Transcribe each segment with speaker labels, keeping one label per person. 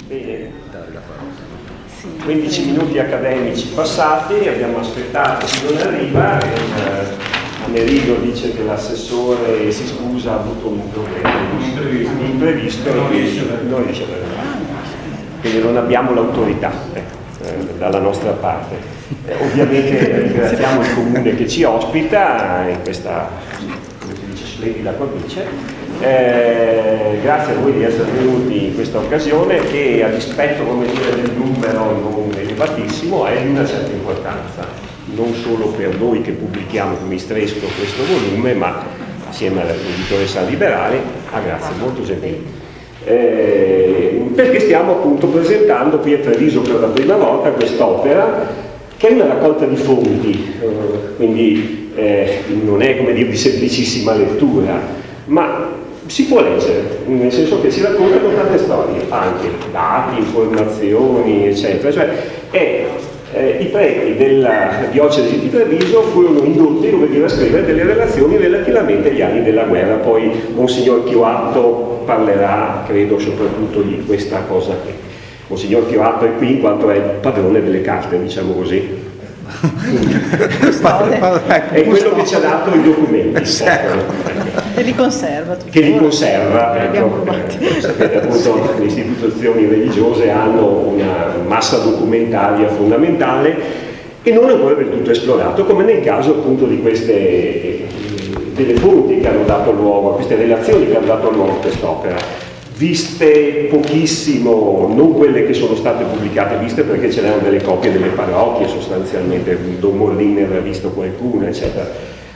Speaker 1: Bene, 15 minuti accademici passati, abbiamo aspettato chi non arriva. Amerigo dice che l'assessore si scusa, ha avuto un problema imprevisto e non riesce ad arrivare. Quindi non abbiamo l'autorità dalla nostra parte. Ovviamente ringraziamo il comune che ci ospita in questa, come si dice, splendida cornice. Grazie a voi di essere venuti in questa occasione che, a dispetto, come dire, del numero non elevatissimo, è di una certa importanza, non solo per noi che pubblichiamo come Istresco questo volume, ma assieme all'editore Liberale. Grazie, molto gentile, perché stiamo appunto presentando qui a Treviso per la prima volta quest'opera, che è una raccolta di fonti, quindi non è, come dire, di semplicissima lettura, ma si può leggere, nel senso che si raccontano tante storie, anche dati, informazioni, eccetera. Cioè, i preti della diocesi di Treviso furono indotti, come dire, a scrivere delle relazioni relativamente agli anni della guerra. Poi Monsignor Chioatto parlerà, credo, soprattutto di questa cosa qui. Monsignor Chioatto è qui in quanto è il padrone delle carte, diciamo così. È quello che ci ha dato i documenti,
Speaker 2: e li conserva tutto.
Speaker 1: Che li conserva, ecco. Sapete, appunto, le istituzioni religiose hanno una massa documentaria fondamentale e non ancora del tutto esplorato, come nel caso appunto di queste delle fonti che hanno dato luogo a queste relazioni che hanno dato luogo a quest'opera. Viste pochissimo, non quelle che sono state pubblicate, viste perché ce n'erano delle copie delle parrocchie, sostanzialmente Don Morlini aveva visto qualcuna, eccetera.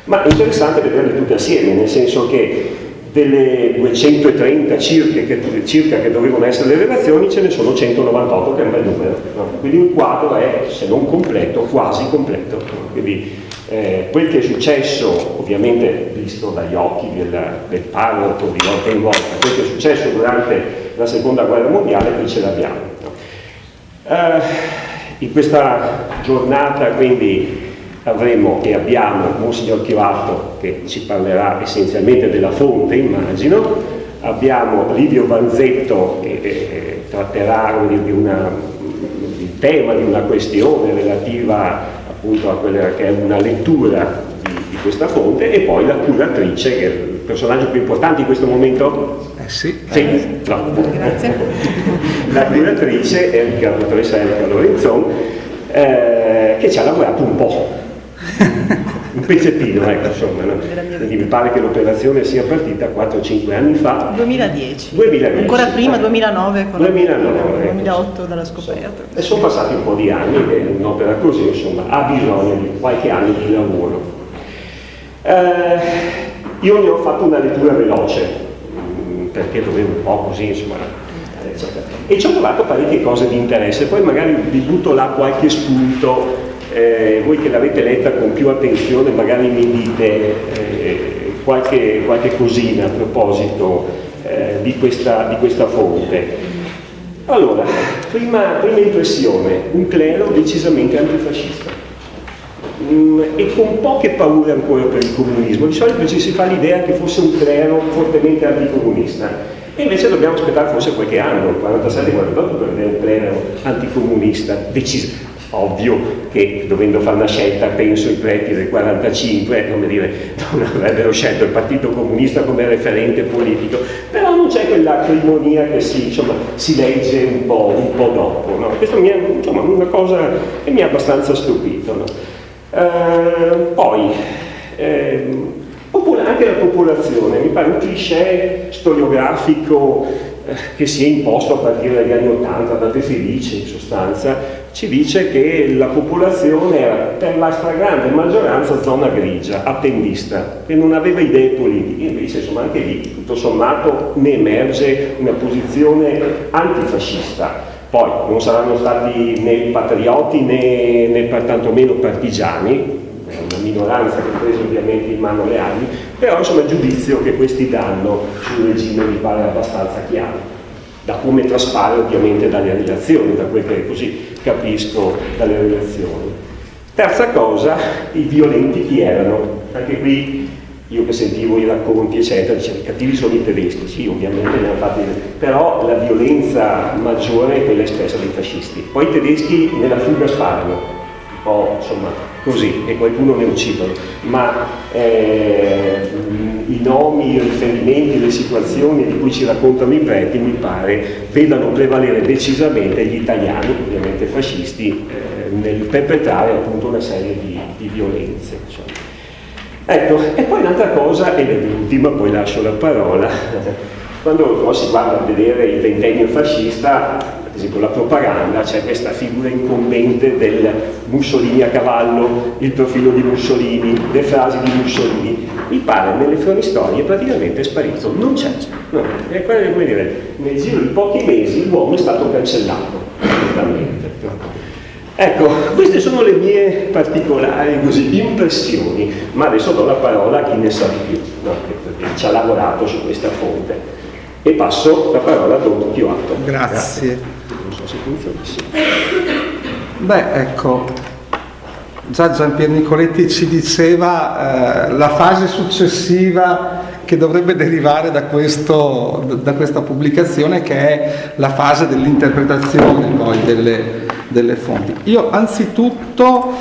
Speaker 1: Ma è interessante vederle tutte assieme, nel senso che delle 230 circa che dovevano essere le relazioni, ce ne sono 198, che è un bel numero. No? Quindi il quadro è, se non completo, quasi completo. Quindi quel che è successo, ovviamente visto dagli occhi del parroco di volta in volta, quel che è successo durante la seconda guerra mondiale, qui ce l'abbiamo. No? In questa giornata quindi avremo e abbiamo Monsignor Chioatto che ci parlerà essenzialmente della fonte, immagino. Abbiamo Livio Vanzetto che tratterà il tema di una questione relativa appunto a quella che è una lettura di questa fonte, e poi la curatrice, che è il personaggio più importante in questo momento.
Speaker 3: Sì.
Speaker 1: No.
Speaker 2: Grazie.
Speaker 1: La curatrice è la dottoressa Erika Lorenzon, che ci ha lavorato un po', un pezzettino, ecco, insomma, no? Quindi mi pare che l'operazione sia partita 4-5 anni fa.
Speaker 2: 2010.
Speaker 1: Ancora
Speaker 2: prima, 2009, con
Speaker 1: 2008
Speaker 2: dalla scoperta.
Speaker 1: E sono passati un po' di anni, e un'opera così, insomma, ha bisogno di qualche anno di lavoro. Io ne ho fatto una lettura veloce, perché dovevo un po' così, insomma, eccetera. E ci ho trovato parecchie cose di interesse, poi magari vi butto là qualche spunto. Voi che l'avete letta con più attenzione magari mi dite qualche cosina a proposito di questa fonte. Allora, prima impressione, un clero decisamente antifascista e con poche paure ancora per il comunismo. Di solito ci si fa l'idea che fosse un clero fortemente anticomunista, e invece dobbiamo aspettare forse qualche anno, il 47-48, per vedere un clero anticomunista deciso. Ovvio che, dovendo fare una scelta, penso i preti del 45, come dire, non avrebbero scelto il Partito Comunista come referente politico, però non c'è quell'acrimonia che si legge un po' dopo, no? Questo mi è, insomma, una cosa che mi ha abbastanza stupito, no? Poi anche la popolazione, mi pare un cliché storiografico che si è imposto a partire dagli anni 80 da De Felice, in sostanza, ci dice che la popolazione era per la stragrande maggioranza zona grigia, attendista, che non aveva idee politiche. Invece, insomma, anche lì tutto sommato ne emerge una posizione antifascista. Poi non saranno stati né patrioti né tantomeno partigiani, è una minoranza che ha preso ovviamente in mano le armi, però insomma il giudizio che questi danno sul regime mi pare abbastanza chiaro, da come traspare ovviamente dalle relazioni, da quel che così capisco dalle relazioni. Terza cosa, i violenti chi erano? Anche qui io che sentivo i racconti eccetera, dicevo i cattivi sono i tedeschi, sì ovviamente ne hanno fatti, però la violenza maggiore è quella espressa dai fascisti. Poi i tedeschi nella fuga sparano, un po' insomma così, e qualcuno ne uccidono, ma i nomi, i riferimenti, le situazioni di cui ci raccontano i preti mi pare vedano prevalere decisamente gli italiani, ovviamente fascisti, nel perpetrare appunto una serie di violenze. Insomma. Ecco, e poi un'altra cosa, e l'ultima, poi lascio la parola, quando si guarda a vedere il ventennio fascista, ad esempio la propaganda, c'è questa figura incombente del Mussolini a cavallo, il profilo di Mussolini, le frasi di Mussolini. Mi pare nelle cronistorie praticamente è sparito, non c'è. No, è come dire, nel giro di pochi mesi l'uomo è stato cancellato completamente. Ecco, queste sono le mie particolari impressioni, ma adesso do la parola a chi ne sa di più, no? Perché ci ha lavorato su questa fonte. E passo la parola a Don Chioatto.
Speaker 3: Grazie.
Speaker 1: Non so se funziona.
Speaker 3: Beh, ecco, già Gianpier Nicoletti ci diceva la fase successiva che dovrebbe derivare da questa pubblicazione, che è la fase dell'interpretazione poi delle fonti. Io anzitutto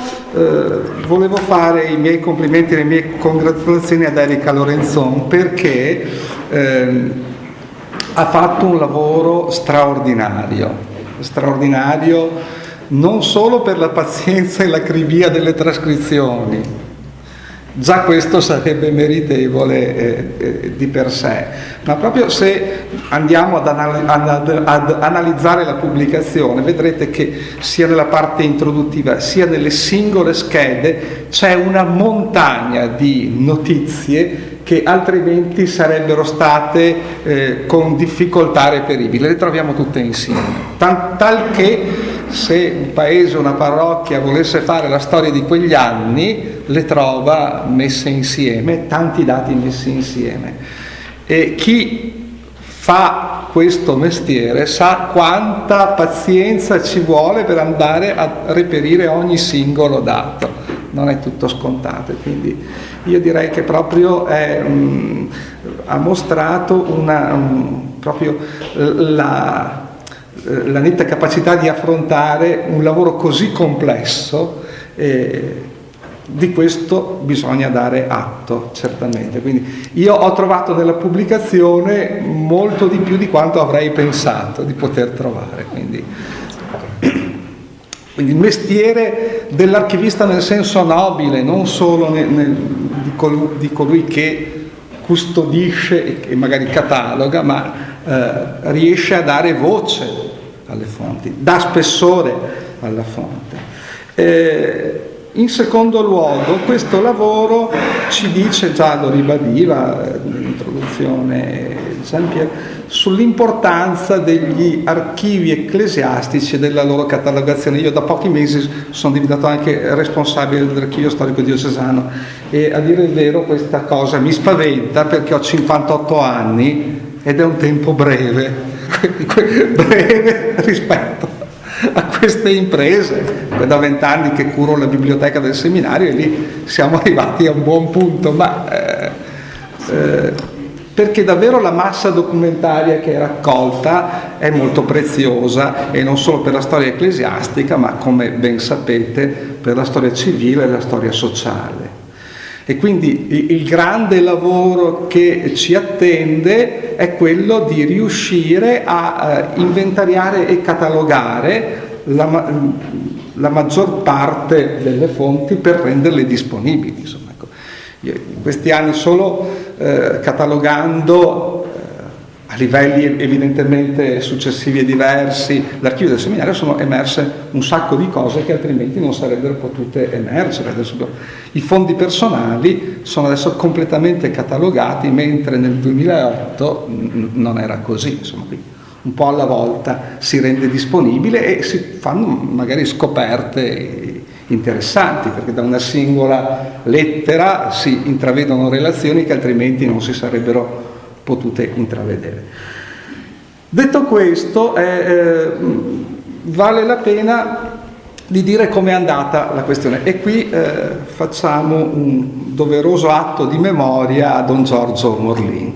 Speaker 3: volevo fare i miei complimenti e le mie congratulazioni ad Erika Lorenzon, perché ha fatto un lavoro straordinario non solo per la pazienza e l'acribia delle trascrizioni, già questo sarebbe meritevole di per sé, ma proprio se andiamo ad analizzare la pubblicazione vedrete che sia nella parte introduttiva sia nelle singole schede c'è una montagna di notizie che altrimenti sarebbero state con difficoltà reperibili. Le troviamo tutte insieme, tal che se un paese, una parrocchia volesse fare la storia di quegli anni, le trova messe insieme, tanti dati messi insieme. E chi fa questo mestiere sa quanta pazienza ci vuole per andare a reperire ogni singolo dato, non è tutto scontato, quindi io direi che proprio ha mostrato proprio la netta capacità di affrontare un lavoro così complesso. Di questo bisogna dare atto, certamente. Quindi io ho trovato nella pubblicazione molto di più di quanto avrei pensato di poter trovare. Quindi il mestiere dell'archivista nel senso nobile, non solo di colui che custodisce e magari cataloga, ma riesce a dare voce alle fonti, dà spessore alla fonte. In secondo luogo, questo lavoro ci dice, già lo ribadiva nell'introduzione Gianpier, sull'importanza degli archivi ecclesiastici e della loro catalogazione. Io da pochi mesi sono diventato anche responsabile dell'archivio storico diocesano e a dire il vero questa cosa mi spaventa, perché ho 58 anni ed è un tempo breve rispetto a queste imprese. Da 20 anni che curo la biblioteca del seminario e lì siamo arrivati a un buon punto, ma perché davvero la massa documentaria che è raccolta è molto preziosa, e non solo per la storia ecclesiastica, ma come ben sapete per la storia civile e la storia sociale. E quindi il grande lavoro che ci attende è quello di riuscire a inventariare e catalogare la maggior parte delle fonti per renderle disponibili. Insomma, ecco. Io in questi anni solo catalogando a livelli evidentemente successivi e diversi l'archivio del seminario sono emerse un sacco di cose che altrimenti non sarebbero potute emergere. Adesso, i fondi personali sono adesso completamente catalogati, mentre nel 2008 non era così. Insomma, un po' alla volta si rende disponibile e si fanno magari scoperte interessanti, perché da una singola lettera si intravedono relazioni che altrimenti non si sarebbero potute intravedere. Detto questo, vale la pena di dire com'è andata la questione, e qui facciamo doveroso atto di memoria a Don Giorgio Morlin,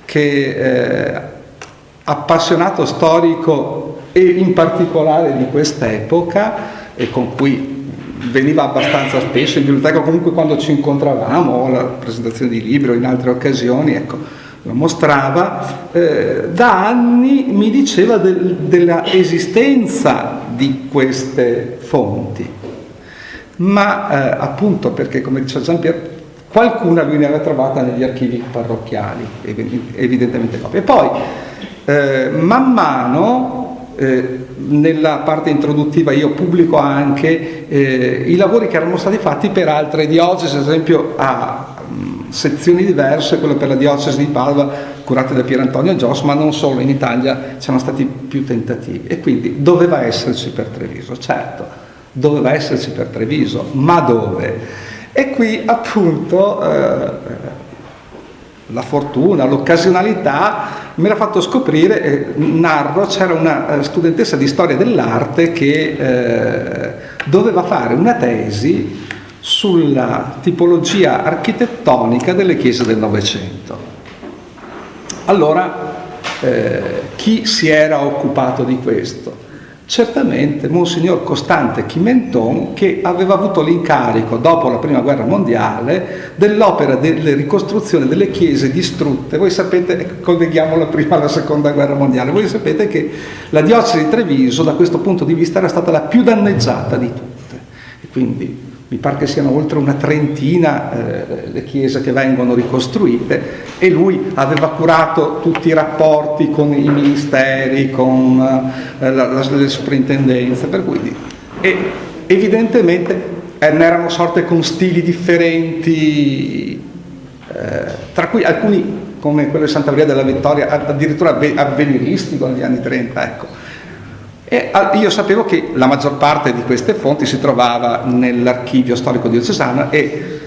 Speaker 3: che appassionato storico e in particolare di quest'epoca, e con cui veniva abbastanza spesso in biblioteca, comunque quando ci incontravamo o alla presentazione di libri o in altre occasioni, ecco, lo mostrava, da anni mi diceva della esistenza di queste fonti, ma appunto perché, come diceva Giampiero, qualcuna lui ne aveva trovata negli archivi parrocchiali, evidentemente copie. E poi man mano, nella parte introduttiva io pubblico anche i lavori che erano stati fatti per altre diocesi, ad esempio a sezioni diverse, quella per la diocesi di Padova curate da Pier Antonio Gios, ma non solo, in Italia c'erano stati più tentativi, e quindi doveva esserci per Treviso, certo, doveva esserci per Treviso, ma dove? E qui appunto la fortuna, l'occasionalità me l'ha fatto scoprire, narro, c'era una studentessa di storia dell'arte che doveva fare una tesi sulla tipologia architettonica delle chiese del Novecento. Allora, chi si era occupato di questo? Certamente Monsignor Costante Chimenton, che aveva avuto l'incarico dopo la Prima Guerra Mondiale dell'opera delle ricostruzioni delle chiese distrutte. Voi sapete, colleghiamo la Prima alla Seconda Guerra Mondiale, voi sapete che la diocesi di Treviso da questo punto di vista era stata la più danneggiata di tutte, e quindi mi pare che siano oltre una trentina le chiese che vengono ricostruite, e lui aveva curato tutti i rapporti con i ministeri, con le soprintendenze, per cui evidentemente ne erano sorte con stili differenti, tra cui alcuni, come quello di Santa Maria della Vittoria, addirittura avveniristico negli anni 30, ecco. E io sapevo che la maggior parte di queste fonti si trovava nell'archivio storico diocesano, e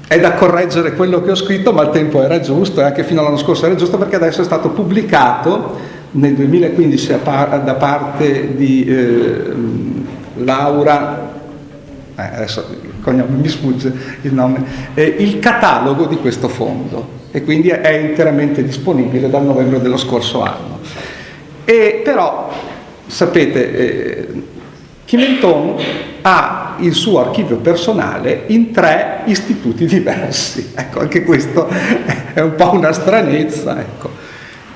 Speaker 3: è da correggere quello che ho scritto, ma il tempo era giusto, e anche fino all'anno scorso era giusto, perché adesso è stato pubblicato nel 2015 da parte di Laura, adesso il cognome mi sfugge il nome, il catalogo di questo fondo, e quindi è interamente disponibile dal novembre dello scorso anno. E però sapete, Chimenton ha il suo archivio personale in 3 istituti diversi, ecco, anche questo è un po' una stranezza, ecco.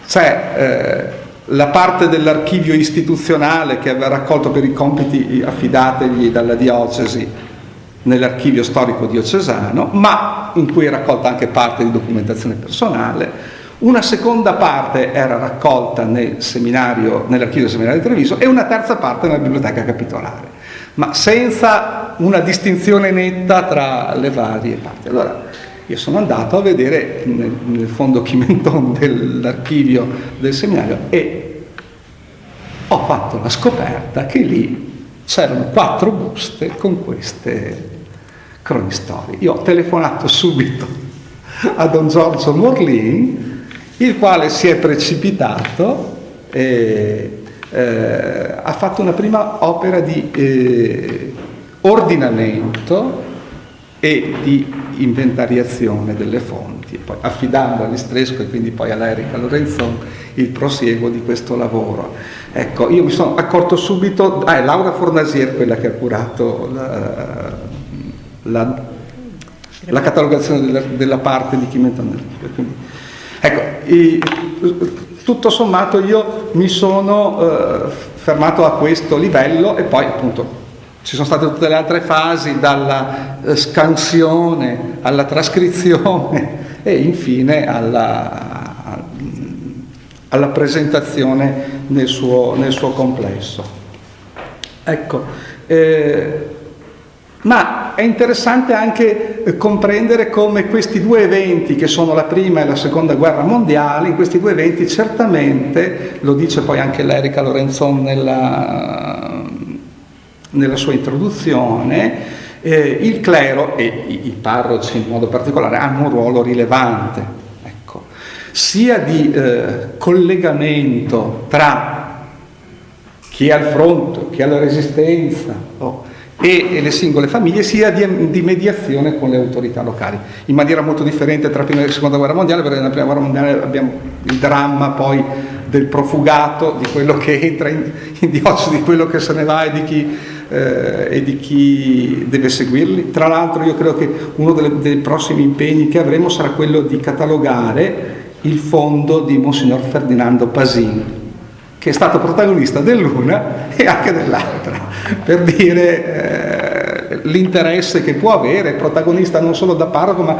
Speaker 3: C'è la parte dell'archivio istituzionale che aveva raccolto per i compiti affidategli dalla diocesi nell'archivio storico diocesano, ma in cui è raccolta anche parte di documentazione personale. Una seconda parte era raccolta nell'archivio del seminario di Treviso, e una terza parte nella biblioteca capitolare, ma senza una distinzione netta tra le varie parti. Allora io sono andato a vedere nel fondo Chimenton dell'archivio del seminario, e ho fatto la scoperta che lì c'erano 4 buste con queste cronistorie. Io ho telefonato subito a Don Giorgio Morlin, il quale si è precipitato e ha fatto una prima opera di ordinamento e di inventariazione delle fonti, poi affidando all'Istresco e quindi poi all'Erica Lorenzon il prosieguo di questo lavoro. Ecco, io mi sono accorto subito, è Laura Fornasier quella che ha curato la catalogazione della parte di Chimenton. Ecco, tutto sommato io mi sono fermato a questo livello, e poi appunto ci sono state tutte le altre fasi, dalla scansione alla trascrizione e infine alla presentazione nel suo complesso. Ecco, ma è interessante anche comprendere come questi 2 eventi, che sono la prima e la seconda guerra mondiale, in questi 2 eventi certamente, lo dice poi anche l'Erica Lorenzon nella sua introduzione, il clero e i parroci in modo particolare hanno un ruolo rilevante, ecco, sia di collegamento tra chi è al fronte, chi è alla resistenza, e le singole famiglie, sia di mediazione con le autorità locali, in maniera molto differente tra la prima e la seconda guerra mondiale, perché nella prima guerra mondiale abbiamo il dramma poi del profugato, di quello che entra in diocesi, di quello che se ne va e di chi deve seguirli. Tra l'altro io credo che uno dei prossimi impegni che avremo sarà quello di catalogare il fondo di Monsignor Ferdinando Pasin, che è stato protagonista dell'una e anche dell'altra, per dire l'interesse che può avere, protagonista non solo da parroco, ma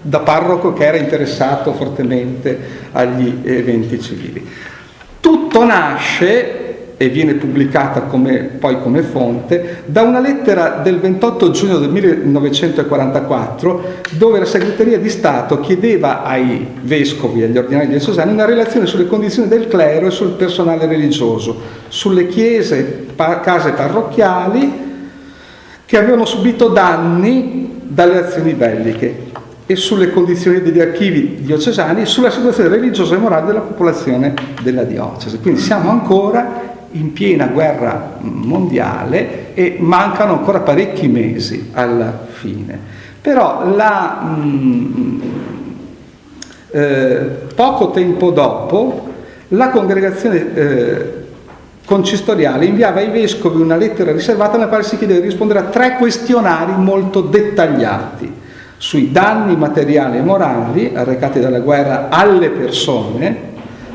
Speaker 3: da parroco che era interessato fortemente agli eventi civili. Tutto nasce e viene pubblicata poi come fonte da una lettera del 28 giugno del 1944, dove la Segreteria di Stato chiedeva ai vescovi e agli ordinari diocesani una relazione sulle condizioni del clero e sul personale religioso, sulle chiese, case parrocchiali che avevano subito danni dalle azioni belliche, e sulle condizioni degli archivi diocesani e sulla situazione religiosa e morale della popolazione della diocesi. Quindi siamo ancora in piena guerra mondiale e mancano ancora parecchi mesi alla fine. Però poco tempo dopo la congregazione consistoriale inviava ai vescovi una lettera riservata nella quale si chiedeva di rispondere a 3 questionari molto dettagliati sui danni materiali e morali arrecati dalla guerra alle persone,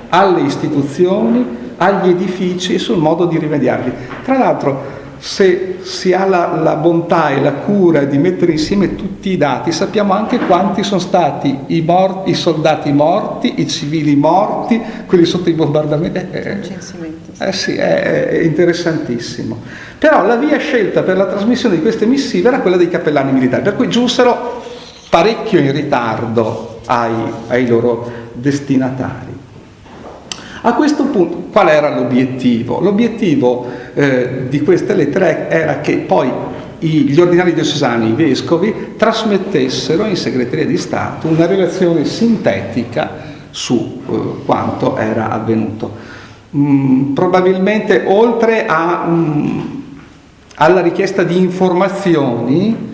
Speaker 3: alle istituzioni, agli edifici e sul modo di rimediarli. Tra l'altro, se si ha la bontà e la cura di mettere insieme tutti i dati, sappiamo anche quanti sono stati i soldati morti, i civili morti, quelli sotto i bombardamenti. Sì, è interessantissimo. Però la via scelta per la trasmissione di queste missive era quella dei cappellani militari, per cui giunsero parecchio in ritardo ai loro destinatari. A questo punto, qual era l'obiettivo? L'obiettivo di queste lettere era che poi gli ordinari diocesani, i vescovi, trasmettessero in Segreteria di Stato una relazione sintetica su quanto era avvenuto. Probabilmente, oltre alla richiesta di informazioni,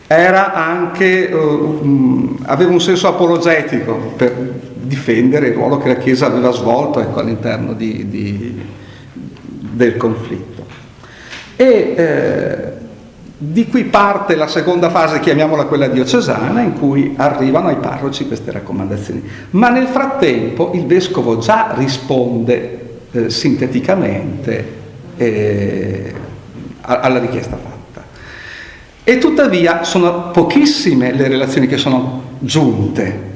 Speaker 3: era anche, aveva un senso apologetico per difendere il ruolo che la Chiesa aveva svolto, ecco, all'interno del conflitto. E di qui parte la seconda fase, chiamiamola quella diocesana, in cui arrivano ai parroci queste raccomandazioni. Ma nel frattempo il vescovo già risponde sinteticamente alla richiesta fatta. E tuttavia sono pochissime le relazioni che sono giunte,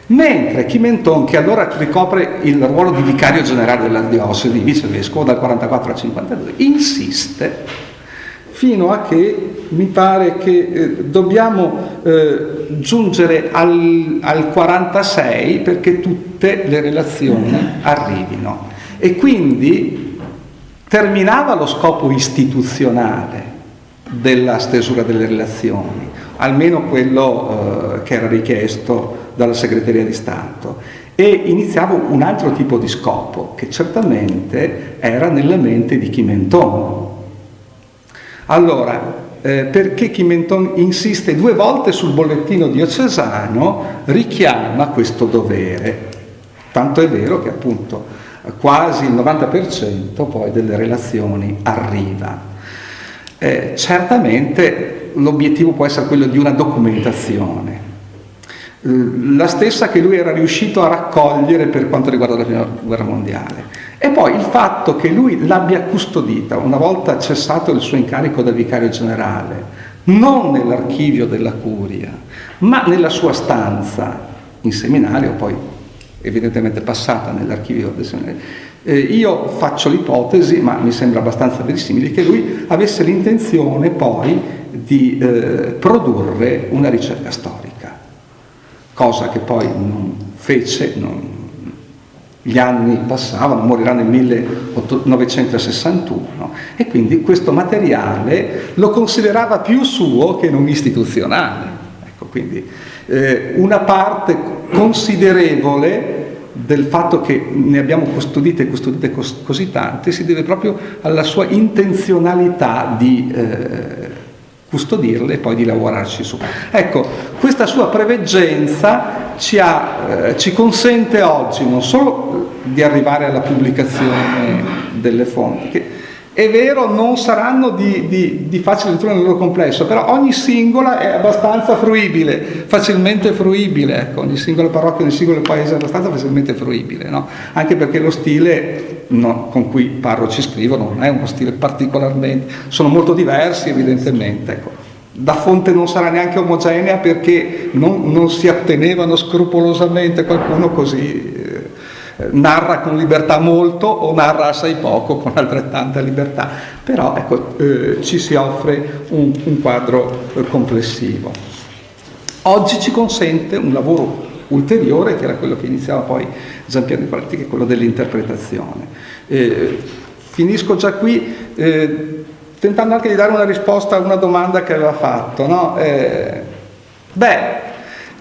Speaker 3: mentre Chimenton, che allora ricopre il ruolo di vicario generale della diocesi, vicevescovo dal 44 al 52, insiste fino a che mi pare che dobbiamo giungere al 46 perché tutte le relazioni arrivino. E quindi terminava lo scopo istituzionale della stesura delle relazioni, almeno quello che era richiesto dalla Segreteria di Stato, e iniziava un altro tipo di scopo che certamente era nella mente di Chimenton. Allora, perché Chimenton insiste 2 volte sul bollettino diocesano, richiama questo dovere, tanto è vero che appunto quasi il 90% poi delle relazioni arriva. Certamente l'obiettivo può essere quello di una documentazione, la stessa che lui era riuscito a raccogliere per quanto riguarda la Prima Guerra Mondiale, e poi il fatto che lui l'abbia custodita una volta cessato il suo incarico da vicario generale, non nell'archivio della Curia, ma nella sua stanza in seminario, poi evidentemente passata nell'archivio del seminario. Io faccio l'ipotesi, ma mi sembra abbastanza verosimile, che lui avesse l'intenzione poi di produrre una ricerca storica, cosa che poi non fece. Gli anni passavano, morirà nel 1961, e quindi questo materiale lo considerava più suo che non istituzionale. Ecco, quindi una parte considerevole del fatto che ne abbiamo custodite così tante si deve proprio alla sua intenzionalità di custodirle e poi di lavorarci su. Ecco, questa sua preveggenza ci consente oggi non solo di arrivare alla pubblicazione delle fonti, che è vero non saranno di facile lettura nel loro complesso, però ogni singola è abbastanza fruibile, facilmente fruibile, ecco, ogni singola parrocchia, ogni singolo paese è abbastanza facilmente fruibile, no? Anche perché lo stile con cui i parroci scrivono non è uno stile particolarmente, sono molto diversi evidentemente, ecco. Da fonte non sarà neanche omogenea perché non si attenevano scrupolosamente, qualcuno così narra con libertà molto o narra assai poco con altrettanta libertà, però ecco, ci si offre un quadro complessivo. Oggi ci consente un lavoro ulteriore, che era quello che iniziava poi Giampiero Nicoletti, che è quello dell'interpretazione. Finisco già qui tentando anche di dare una risposta a una domanda che aveva fatto, no?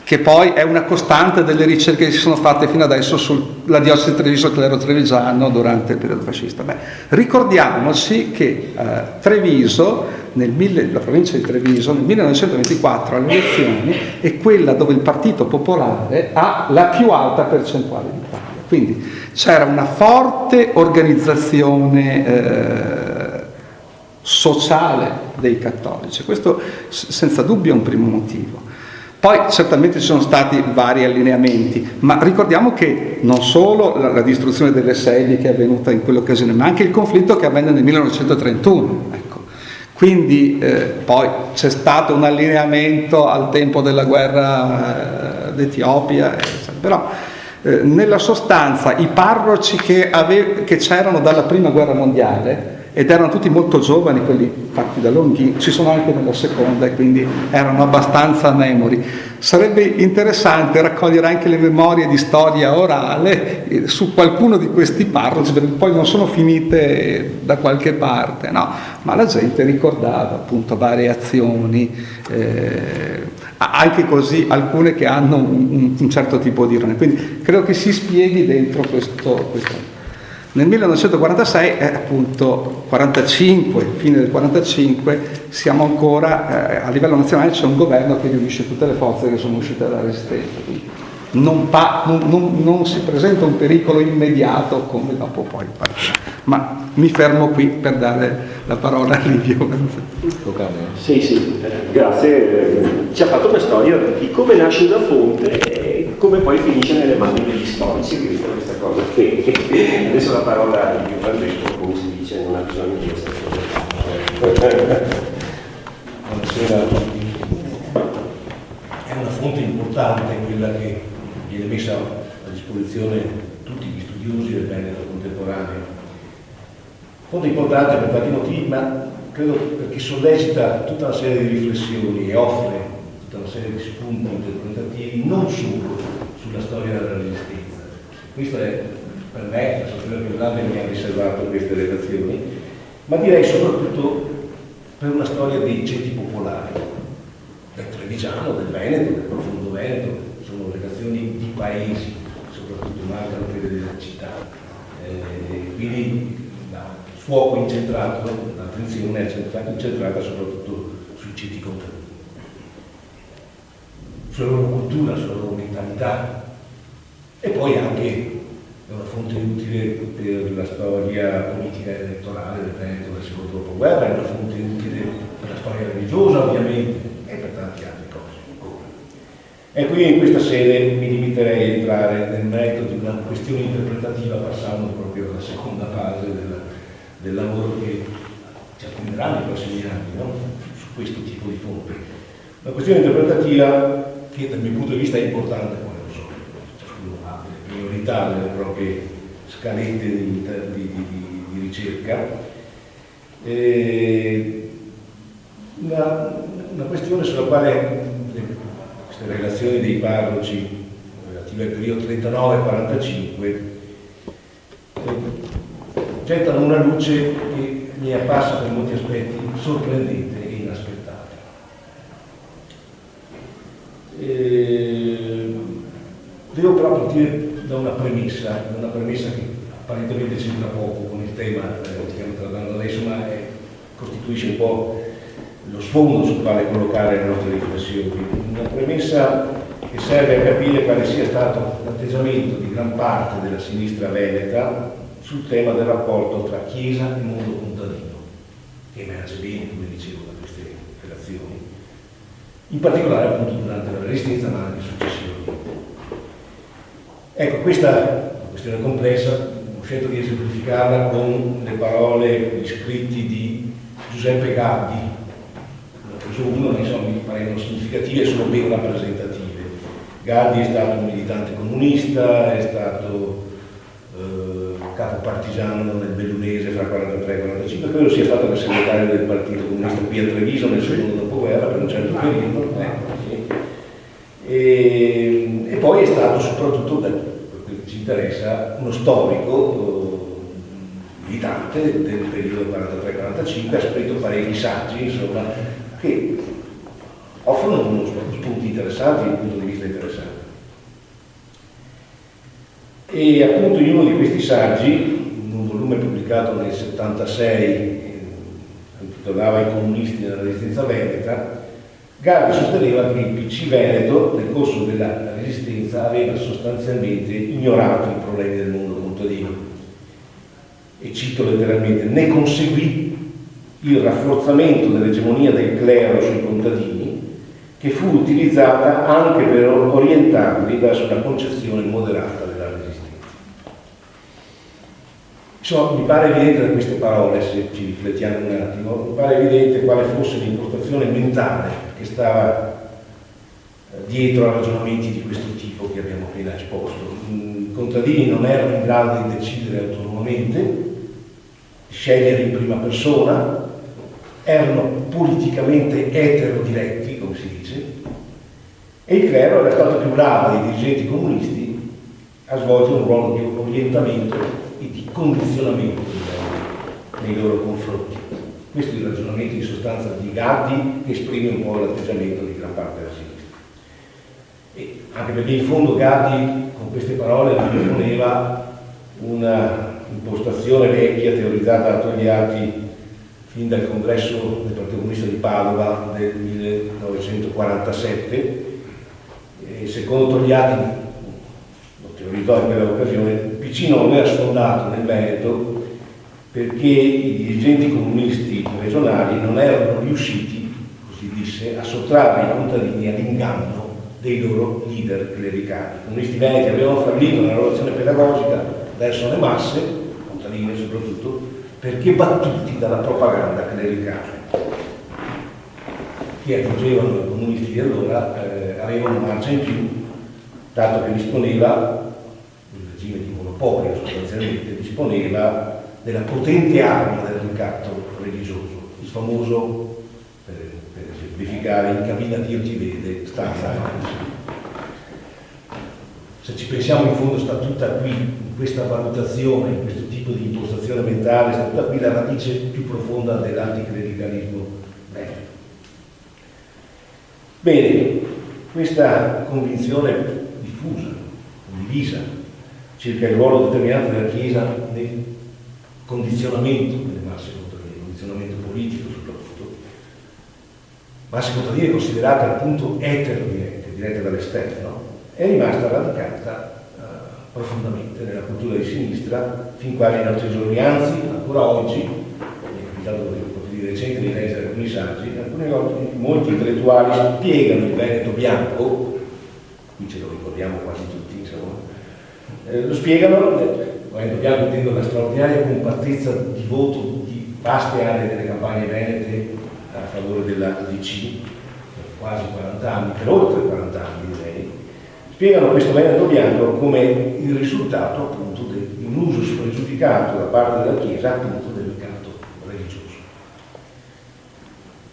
Speaker 3: Che poi è una costante delle ricerche che si sono fatte fino adesso sulla diocesi di Treviso e il clero trevigiano durante il periodo fascista. Ricordiamoci che Treviso, la provincia di Treviso, nel 1924 alle elezioni è quella dove il Partito Popolare ha la più alta percentuale d'Italia. Quindi c'era una forte organizzazione sociale dei cattolici. Questo senza dubbio è un primo motivo. Poi certamente ci sono stati vari allineamenti, ma ricordiamo che non solo la distruzione delle sedie che è avvenuta in quell'occasione, ma anche il conflitto che avvenne nel 1931. Ecco. Quindi poi c'è stato un allineamento al tempo della guerra d'Etiopia, però nella sostanza i parroci che c'erano dalla prima guerra mondiale, ed erano tutti molto giovani, quelli fatti da Longhini, ci sono anche nella seconda e quindi erano abbastanza memori. Sarebbe interessante raccogliere anche le memorie di storia orale su qualcuno di questi parroci, perché poi non sono finite da qualche parte, no? Ma la gente ricordava appunto varie azioni, anche così alcune che hanno un certo tipo di ironia. Quindi credo che si spieghi dentro questo. Nel 1946, appunto 45, fine del 45, siamo ancora, a livello nazionale c'è un governo che riunisce tutte le forze che sono uscite dalla resistenza, quindi non si presenta un pericolo immediato come dopo poi. Ma mi fermo qui per dare la parola a Livio.
Speaker 1: Sì, grazie. Ci ha fatto una storia di come nasce una fonte e come poi finisce nelle mani degli storici, questa cosa che adesso la parola a Livio Francesco, come si dice, non ha bisogno di essere.
Speaker 4: Buonasera a tutti. È una fonte importante quella che viene messa a disposizione di tutti gli studiosi del Veneto contemporaneo. Fonte importante per tanti motivi, ma credo perché sollecita tutta una serie di riflessioni e offre tutta una serie di spunti interpretativi non solo sulla storia della Resistenza. Questo è per me, la società più grande mi ha riservato queste relazioni, ma direi soprattutto per una storia dei ceti popolari, del trevigiano, del Veneto, del profondo Veneto. Sono relazioni di paesi, soprattutto mancano quelle della città. Quindi fuoco incentrato, l'attenzione è incentrata soprattutto sui ceti contadini, sulla loro cultura, sulla loro mentalità, e poi anche è una fonte utile per la storia politica e elettorale del Veneto del secondo dopoguerra, è una fonte utile per la storia religiosa ovviamente e per tante altre cose ancora. E qui in questa sede mi limiterei a entrare nel merito di una questione interpretativa, passando proprio alla seconda fase del lavoro che ci attenderà nei prossimi anni, no? Su questo tipo di fonte. Una questione interpretativa che dal mio punto di vista è importante, poi non so, ciascuno ha delle priorità nelle proprie scalette di ricerca. Una questione sulla quale queste relazioni dei parroci relative al periodo 39-45 gettano una luce che mi è apparsa per molti aspetti sorprendente e inaspettata. Devo però partire da una premessa che apparentemente c'entra poco con il tema che stiamo trattando adesso, ma costituisce un po' lo sfondo sul quale collocare le nostre riflessioni. Una premessa che serve a capire quale sia stato l'atteggiamento di gran parte della sinistra veneta sul tema del rapporto tra Chiesa e mondo contadino, che emerge bene, come dicevo, da queste relazioni, in particolare appunto durante la Resistenza, ma anche successivamente. Ecco, questa è una questione complessa, ho scelto di esemplificarla con le parole, gli scritti di Giuseppe Gaddi. Ne ho preso uno, insomma, mi paiono significative e sono ben rappresentative. Gaddi è stato un militante comunista, è stato capo partigiano nel Bellunese fra 43 e 45, credo sia stato il segretario del Partito Comunista qui a Treviso nel secondo dopoguerra per un certo periodo. Sì. E poi è stato soprattutto, per quello che ci interessa, uno storico militante del periodo 43-45, ha scritto parecchi saggi, insomma, che offrono spunti interessanti, un punto di vista interessante. E appunto in uno di questi saggi, in un volume pubblicato nel 76, intitolava I comunisti nella resistenza veneta, Gaddi sosteneva che il PC Veneto nel corso della resistenza aveva sostanzialmente ignorato i problemi del mondo contadino e cito letteralmente: ne conseguì il rafforzamento dell'egemonia del clero sui contadini, che fu utilizzata anche per orientarli verso una concezione moderata della resistenza. Insomma, mi pare evidente da queste parole, se ci riflettiamo un attimo, mi pare evidente quale fosse l'impostazione mentale che stava dietro a ragionamenti di questo tipo che abbiamo appena esposto. I contadini non erano in grado di decidere autonomamente, scegliere in prima persona, erano politicamente eterodiretti, come si dice, e il clero era stato più bravo dei dirigenti comunisti a svolgere un ruolo di orientamento e di condizionamento nei loro confronti. Questo è il ragionamento in sostanza di Gaddi, che esprime un po' l'atteggiamento di gran parte della sinistra. E anche perché in fondo Gaddi con queste parole proponeva una impostazione vecchia, teorizzata da Togliatti fin dal congresso del Partito Comunista di Padova del 1947, e secondo Togliatti, lo teorizzò in quell'occasione, il PC non aveva sfondato nel Veneto perché i dirigenti comunisti regionali non erano riusciti, così disse, a sottrarre i contadini all'inganno dei loro leader clericali. I comunisti veneti avevano fallito nella loro azione pedagogica verso le masse, contadine soprattutto, perché battuti dalla propaganda clericale, che aggiungevano i comunisti di allora avevano marcia in più, dato che disponeva, il regime di monopolio sostanzialmente, disponeva della potente arma del ricatto religioso, il famoso, per esemplificare, in cabina Dio ti vede, stanza. Se ci pensiamo, in fondo sta tutta qui, in questa valutazione, in questo tipo di impostazione mentale, sta tutta qui la radice più profonda dell'anticlericalismo veneto. Bene, questa convinzione diffusa, condivisa, circa il ruolo determinante della Chiesa nel condizionamento delle masse contadine, condizionamento politico soprattutto, masse contadine considerate appunto eterodirette, dirette dall'esterno, è rimasta radicata profondamente nella cultura di sinistra fin quasi ai nostri giorni, anzi ancora oggi, mi è capitato di recente di leggere alcuni saggi, molti intellettuali spiegano il Veneto bianco, qui ce lo ricordiamo quasi tutti, insomma, lo spiegano. Bianco intendo la straordinaria compattezza di voto di vaste aree delle campagne venete a favore della DC, per quasi 40 anni, per oltre 40 anni direi, spiegano questo Veneto bianco come il risultato appunto di un uso spregiudicato da parte della Chiesa appunto del ricatto religioso.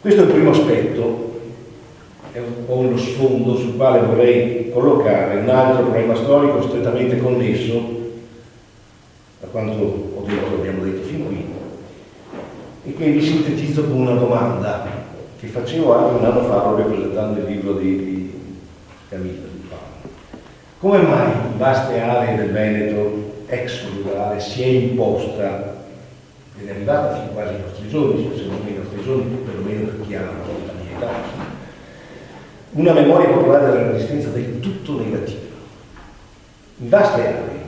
Speaker 4: Questo è il primo aspetto, è un po' lo sfondo sul quale vorrei collocare un altro problema storico strettamente connesso a quanto ho detto, abbiamo detto fin qui, e che vi sintetizzo con una domanda che facevo anche un anno fa proprio presentando il libro di Camilla di Paolo. Come mai in vaste aree del Veneto ex rurale si è imposta, ed è arrivata fin quasi ai nostri giorni, se non ai nostri giorni, perlomeno per chi ha la mia età, una memoria popolare della resistenza del tutto negativa? In vaste aree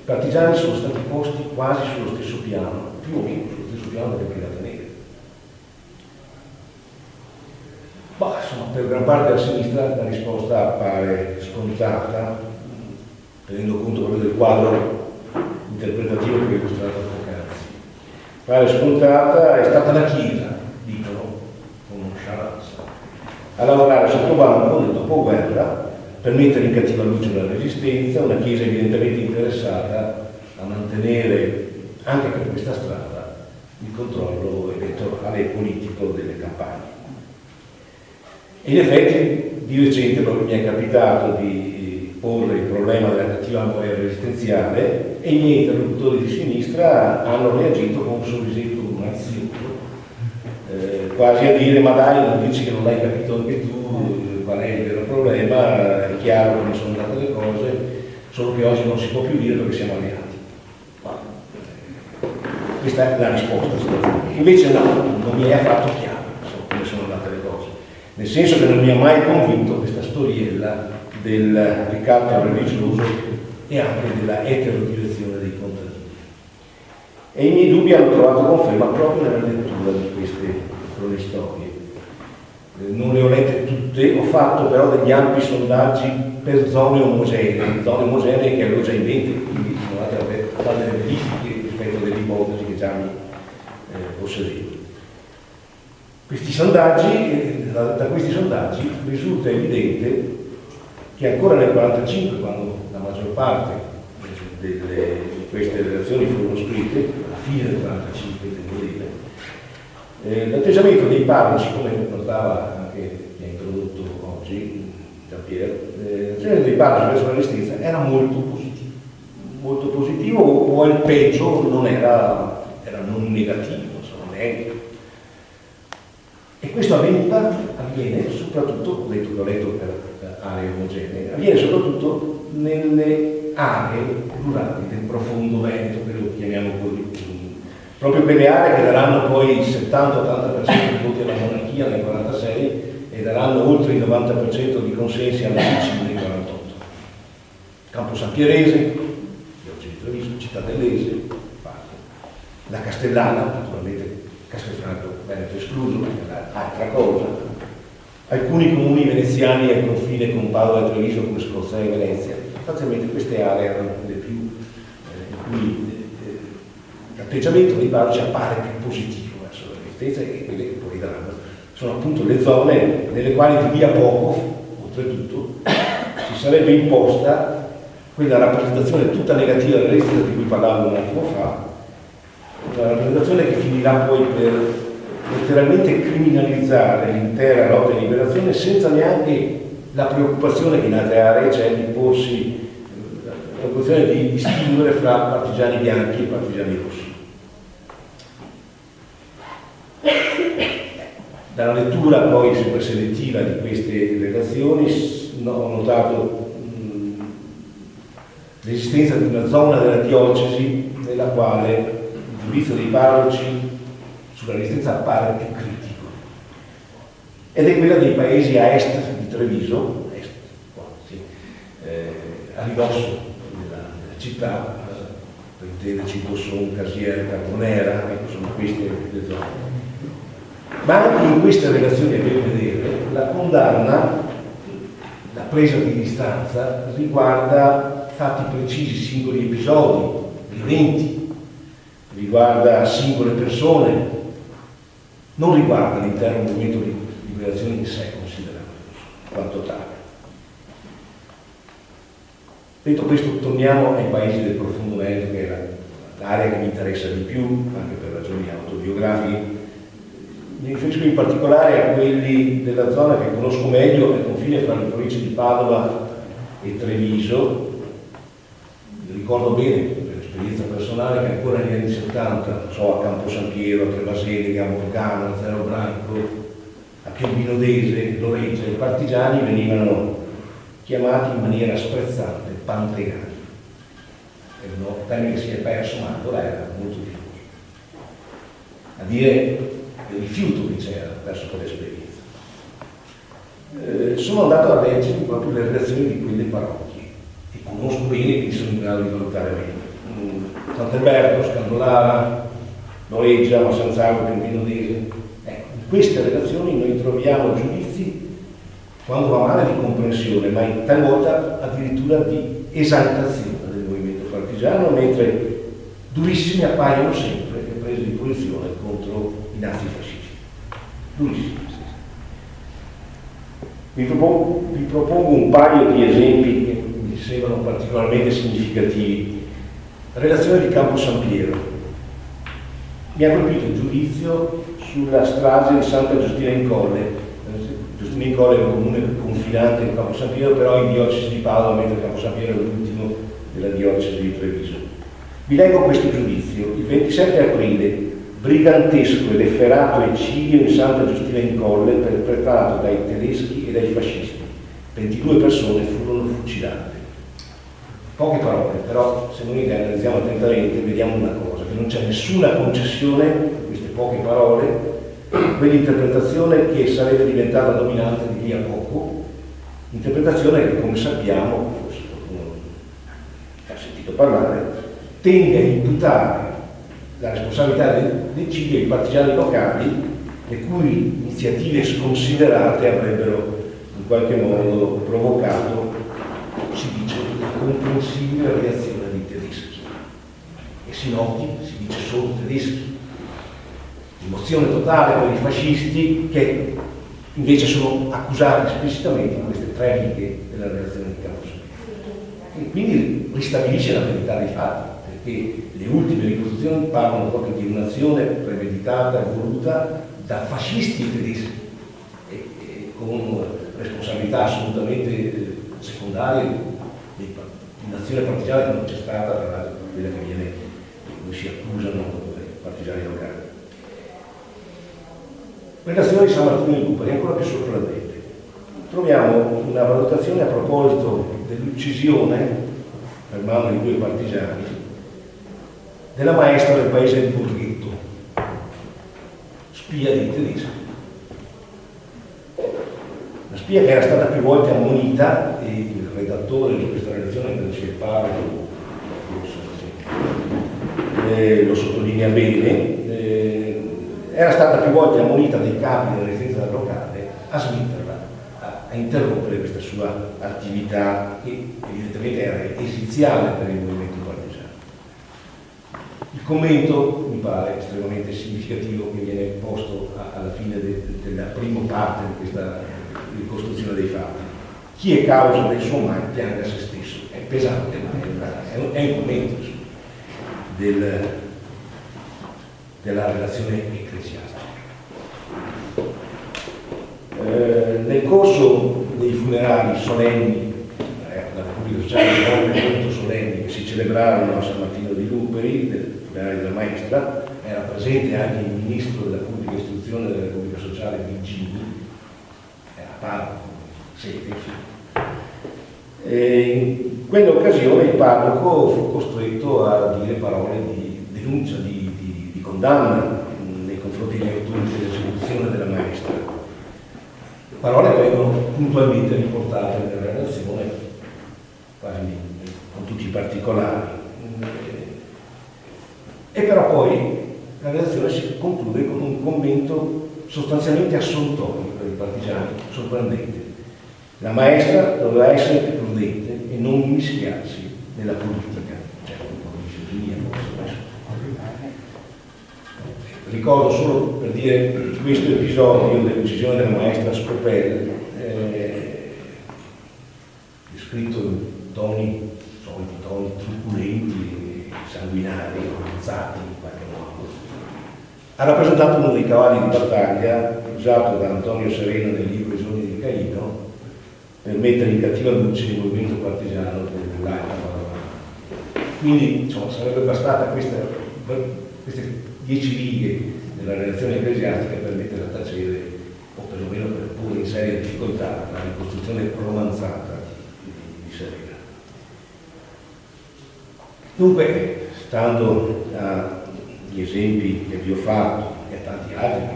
Speaker 4: i partigiani sono stati posti quasi sullo stesso piano, più o meno sullo stesso piano delle brigate negre. Ma insomma, per gran parte della sinistra la risposta appare scontata, tenendo conto proprio del quadro interpretativo che ho illustrato poc'anzi. Appare scontata, è stata la Chiesa, dicono con nonchalance, a lavorare sotto banco nel dopoguerra per mettere in cattiva luce la resistenza, una Chiesa evidentemente interessata a mantenere anche per questa strada il controllo elettorale e politico delle campagne. E in effetti di recente proprio mi è capitato di porre il problema della cattiva memoria resistenziale e i miei interlocutori di sinistra hanno reagito con un sorrisetto mazioso, quasi a dire: ma dai, non dici che non l'hai capito anche tu, qual è il vero problema, è chiaro come sono andate le cose, solo che oggi non si può più dire perché siamo alleati. Questa è la risposta. Invece no, non mi è affatto chiaro come sono andate le cose, nel senso che non mi ha mai convinto questa storiella del ricatto religioso e anche della eterodirezione dei contadini. E i miei dubbi hanno trovato conferma proprio nella lettura di queste cronistorie. Non le ho lette tutte, ho fatto però degli ampi sondaggi per zone omogenee che avevo già in mente, quindi sono andate a fare delle verifiche rispetto a delle ipotesi che già mi possedevo. Questi sondaggi, da questi sondaggi risulta evidente che ancora nel 1945, quando la maggior parte di queste relazioni furono scritte, alla fine del 1945 devo dire, l'atteggiamento dei parroci, come notava anche chi ha introdotto oggi Giampiero, l'atteggiamento dei parroci verso la resistenza era molto positivo, o al peggio non era non negativo, insomma, neutro. E questo avviene soprattutto, ho detto che ho letto per aree omogenee, avviene soprattutto nelle aree rurali del profondo Veneto, che lo chiamiamo così, proprio quelle aree che daranno poi il 70-80% di voti alla monarchia nel 1946 e daranno oltre il 90% di consensi alla Sicilia nel 1948. Campo San Pierese, che oggi è Treviso, Città dell'Ese, la Castellana, naturalmente Castelfranco Veneto escluso, perché è altra cosa, alcuni comuni veneziani al confine con Padova e Treviso come Scorzè e Venezia. Sostanzialmente queste aree erano le più in cui l'atteggiamento dei parroci appare più positivo verso la resistenza, e quelle che poi daranno sono appunto le zone nelle quali di lì a poco, oltretutto, si sarebbe imposta quella rappresentazione tutta negativa della resistenza di cui parlavo un attimo fa, una rappresentazione che finirà poi per letteralmente criminalizzare l'intera lotta di liberazione senza neanche la preoccupazione che in altre aree c'è di porsi, la preoccupazione di distinguere fra partigiani bianchi e partigiani rossi. Dalla lettura poi sempre selettiva di queste relazioni ho notato l'esistenza di una zona della diocesi nella quale il giudizio dei parroci sulla resistenza appare più critico, ed è quella dei paesi a est di Treviso, a ridosso della città, per intenderci Bosson, Casiera, Carbonera, ecco, sono queste le zone. Ma anche in queste relazioni, a ben vedere, la condanna, la presa di distanza riguarda fatti precisi, singoli episodi, eventi, riguarda singole persone, non riguarda l'intero movimento di liberazione in sé, considerato quanto tale. Detto questo, torniamo ai paesi del profondo Veneto, che è l'area che mi interessa di più, anche per ragioni autobiografiche. Mi riferisco in particolare a quelli della zona che conosco meglio, al confine fra le province di Padova e Treviso. Ricordo bene, per esperienza personale, che ancora negli anni 70, non so, a Campo San Piero, a Trevaselega, a Morgana, a Zero Branco, a Piombino d'Ese, Loreggia, i partigiani venivano chiamati in maniera sprezzante pantegani. È un termine che si è perso, ma allora era molto diffuso. A dire il rifiuto che c'era verso quell'esperienza. Sono andato a leggere proprio le redazioni di quelle parrocchie e conosco bene, quindi sono in grado di valutare bene. Sant'Alberto, Scandolara, Noreggia, Massanzago, Campinodese. Ecco, in queste relazioni noi troviamo giudizi, quando va male, di comprensione, ma talvolta addirittura di esaltazione del movimento partigiano, mentre durissimi appaiono sempre le prese di posizione contro i nazifascisti. Durissimi. Vi propongo un paio di esempi che mi sembrano particolarmente significativi. Relazione di Campo San Piero. Mi ha colpito il giudizio sulla strage di Santa Giustina in Colle. Giustina in Colle è un comune confinante con Campo San Piero, però in diocesi di Padova, mentre Campo San Piero è l'ultimo della diocesi di Treviso. Vi leggo questo giudizio. Il 27 aprile, brigantesco ed efferato eccidio in Santa Giustina in Colle perpetrato dai tedeschi e dai fascisti. 22 persone furono fucilate. Poche parole, però se noi le analizziamo attentamente vediamo una cosa, che non c'è nessuna concessione in queste poche parole, quell'interpretazione che sarebbe diventata dominante di lì a poco, interpretazione che, come sappiamo, forse qualcuno ha sentito parlare, tende a imputare la responsabilità dell'eccidio ai partigiani locali, le cui iniziative sconsiderate avrebbero in qualche modo provocato, si dice, comprensibile reazione dei tedeschi. E si noti, si dice solo tedeschi. Dimozione totale per i fascisti, che invece sono accusati esplicitamente in queste 3 righe della relazione di Campo San Piero. E quindi ristabilisce la verità dei fatti, perché le ultime ricostruzioni parlano proprio di un'azione premeditata e voluta da fascisti e tedeschi, e con responsabilità assolutamente secondarie di un'azione partigiana che non c'è stata, tra l'altro quella che viene, come si accusano i partigiani locali. Relazione di San Martino di Lupari è ancora più sorprendente. Troviamo una valutazione a proposito dell'uccisione per mano di 2 partigiani della maestra del paese di Borghetto, spia dei tedeschi. La spia che era stata più volte ammonita, e il redattore di questa relazione, credo sia il parroco, lo sottolinea bene, era stata più volte ammonita dai capi della residenza del locale a smetterla, a interrompere questa sua attività che evidentemente era esiziale per il movimento partigiano. Il commento mi pare estremamente significativo che viene posto alla fine della prima parte di questa ricostruzione dei fatti. Chi è causa del suo male pianga se stesso. È pesante, ma è un commento della relazione ecclesiastica. Nel corso dei funerali solenni della Repubblica Sociale, molto solenni, che si celebrarono a San Martino di Lupari, del funerale della maestra, era presente anche il ministro della pubblica istruzione della Repubblica Sociale, Vigini, era parroco, in quell'occasione il parroco fu costretto a dire parole di denuncia, di condanna nei confronti degli autori dell'esecuzione della maestra. Parole che vengono puntualmente riportate nella relazione, quasi con tutti i particolari. E però poi la relazione si conclude con un commento sostanzialmente assolutorio per i partigiani, sorprendente. La maestra doveva essere più prudente e non immischiarsi nella politica, cioè un po' di misoginia forse. Ricordo solo per dire questo episodio dell'uccisione della maestra Scopel, descritto in toni truculenti, sanguinari, ammazzati in qualche modo. Ha rappresentato uno dei cavalli di battaglia usato da Antonio Serena nel libro I giorni di Caino per mettere in cattiva luce il movimento partigiano dell'Aia Padovana. Quindi insomma, sarebbe bastata queste 10 righe della relazione ecclesiastica per mettere a tacere, o perlomeno per porre in seria difficoltà, la ricostruzione romanzata Dunque, stando agli esempi che vi ho fatto e a tanti altri che ho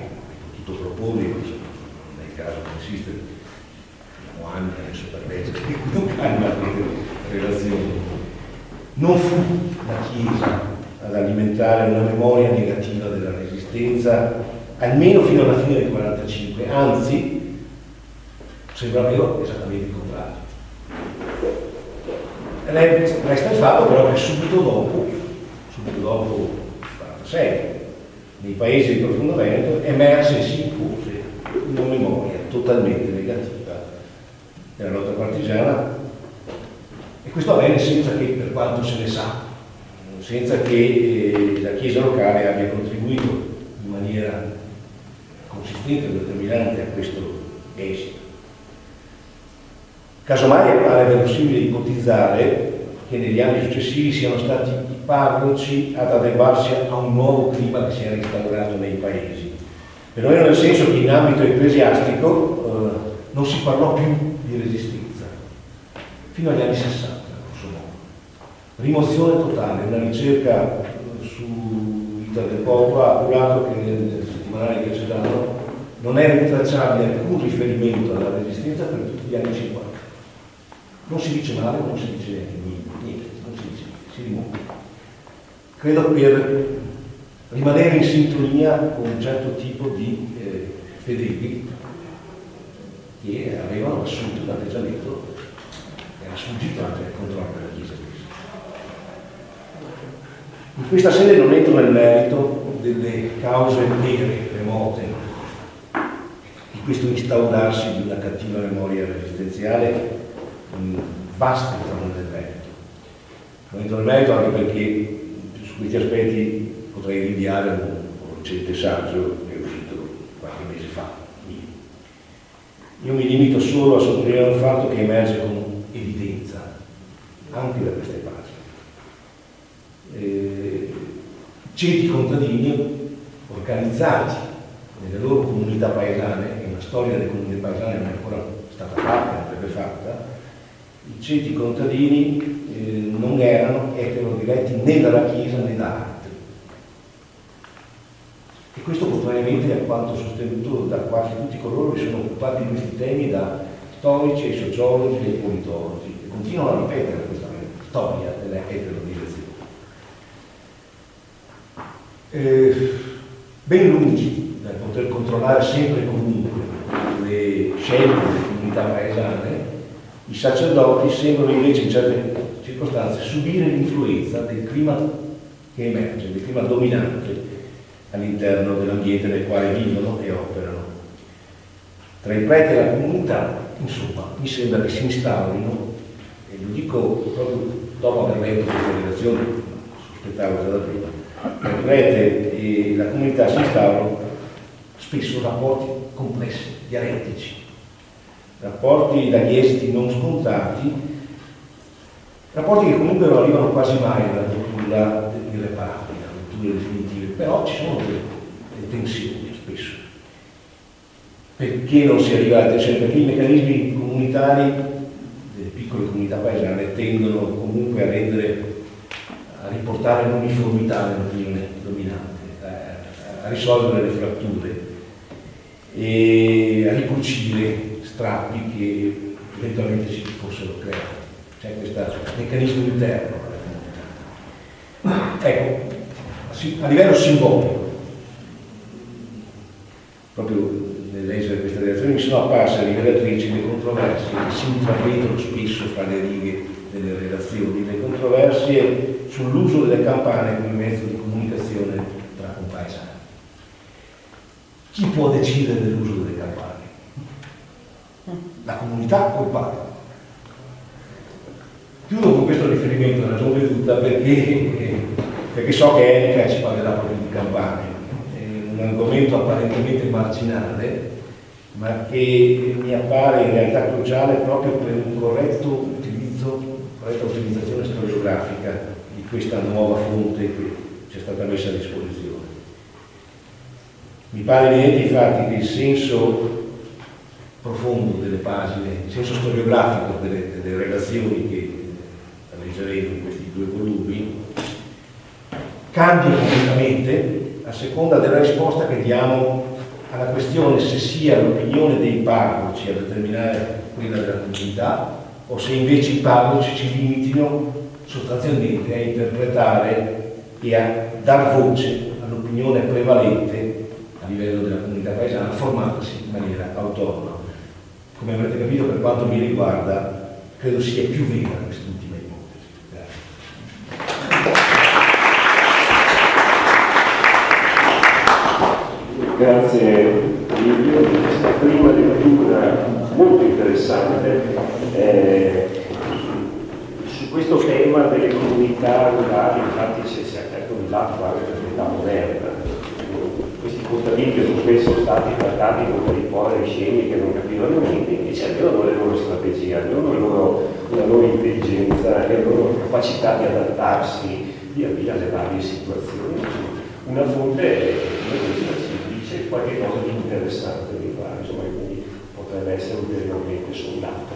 Speaker 4: potuto proporre, nel caso che esiste, abbiamo anni adesso per leggere, non cambia le relazioni, non fu la Chiesa ad alimentare una memoria negativa della Resistenza, almeno fino alla fine del 1945, anzi, sembra vero esattamente il contrario. Resta il fatto però che subito dopo il 1946, nei paesi di profondo Veneto, emerse e si impose una memoria totalmente negativa della lotta partigiana, e questo avvenne senza che, per quanto se ne sa, senza che la Chiesa locale abbia contribuito in maniera consistente e determinante a questo esito. Casomai appare verosimile ipotizzare che negli anni successivi siano stati i parroci ad adeguarsi a un nuovo clima che si era instaurato nei paesi. Perlomeno nel senso che in ambito ecclesiastico non si parlò più di resistenza, fino agli anni 60, grosso modo. Rimozione totale, una ricerca su Vita del Popolo ha appurato che nel settimanale diocesano non è rintracciabile alcun riferimento alla resistenza per tutti gli anni 50. Non si dice male, non si dice niente, non si dice niente, si rimuove. Credo per rimanere in sintonia con un certo tipo di fedeli che avevano assunto un atteggiamento che era sfuggito anche al controllo della Chiesa stessa. In questa sede non entro nel merito delle cause vere, remote, di questo instaurarsi di una cattiva memoria resistenziale. Basta entrare nel merito. Non entro nel merito anche perché su questi aspetti potrei rinviare un recente saggio che è uscito qualche mese fa. Io mi limito solo a sottolineare un fatto che emerge con evidenza anche da queste pagine. Ceti contadini organizzati nelle loro comunità paesane, e una storia delle comunità paesane non è ancora stata fatta, andrebbe fatta. I ceti contadini non erano eterodiretti né dalla Chiesa né da altri. E questo contrariamente a quanto sostenuto da quasi tutti coloro che sono occupati di questi temi, da storici ai sociologi e ai politologi, che continuano a ripetere questa storia della eterodirezione. Ben lungi dal poter controllare sempre e comunque le scelte delle comunità paesane, i sacerdoti sembrano invece in certe circostanze subire l'influenza del clima che emerge, del clima dominante all'interno dell'ambiente nel quale vivono e operano. Tra i preti e la comunità, insomma, mi sembra che si instaurino, e lo dico proprio dopo aver letto queste relazioni, sospettavo già da prima, tra il prete e la comunità si instaurano spesso rapporti complessi, dialettici, rapporti dagli esiti non scontati, rapporti che comunque non arrivano quasi mai alla rottura irreparabile, alla rottura definitiva, però ci sono delle tensioni spesso. Perché non si arriva alla tensione? Perché i meccanismi comunitari delle piccole comunità paesane tendono comunque a riportare l'uniformità nell'opinione dominante, a risolvere le fratture e a ricucire strappi che eventualmente si fossero creati. C'è questo meccanismo interno alla comunità. Ecco, a livello simbolico, proprio nel leggere queste relazioni mi sono apparse rivelatrici le controversie che si intravedono spesso fra le righe delle relazioni, le controversie sull'uso delle campane come mezzo di comunicazione tra compaesani. Chi può decidere dell'uso delle campane? La comunità o il padre? Chiudo con questo riferimento alla ragione veduta perché so che Erika ci parlerà proprio di campane, è un argomento apparentemente marginale, ma che mi appare in realtà cruciale proprio per un corretta utilizzazione storiografica di questa nuova fonte che ci è stata messa a disposizione. Mi pare evidente infatti che il senso profondo delle pagine, il senso storiografico delle relazioni che leggeremo in questi due volumi, cambia completamente a seconda della risposta che diamo alla questione se sia l'opinione dei parroci a determinare quella della comunità o se invece i parroci ci limitino sostanzialmente a interpretare e a dar voce all'opinione prevalente a livello della comunità paesana, formatasi in maniera autonoma. Come avrete capito, per quanto mi riguarda, credo sia più vera quest'ultima ipotesi.
Speaker 1: Grazie Livio di questa prima lettura molto interessante su questo tema delle comunità rurali. Infatti si è aperto un lato anche dell'età moderna. Questi contadini che sono spesso stati trattati come dei poveri scemi che non capivano niente, invece avevano le loro strategie, avevano la loro intelligenza e la loro capacità di adattarsi via via alle varie situazioni. Una fonte c'è qualche cosa di interessante di fare, insomma, quindi potrebbe essere ulteriormente sondato.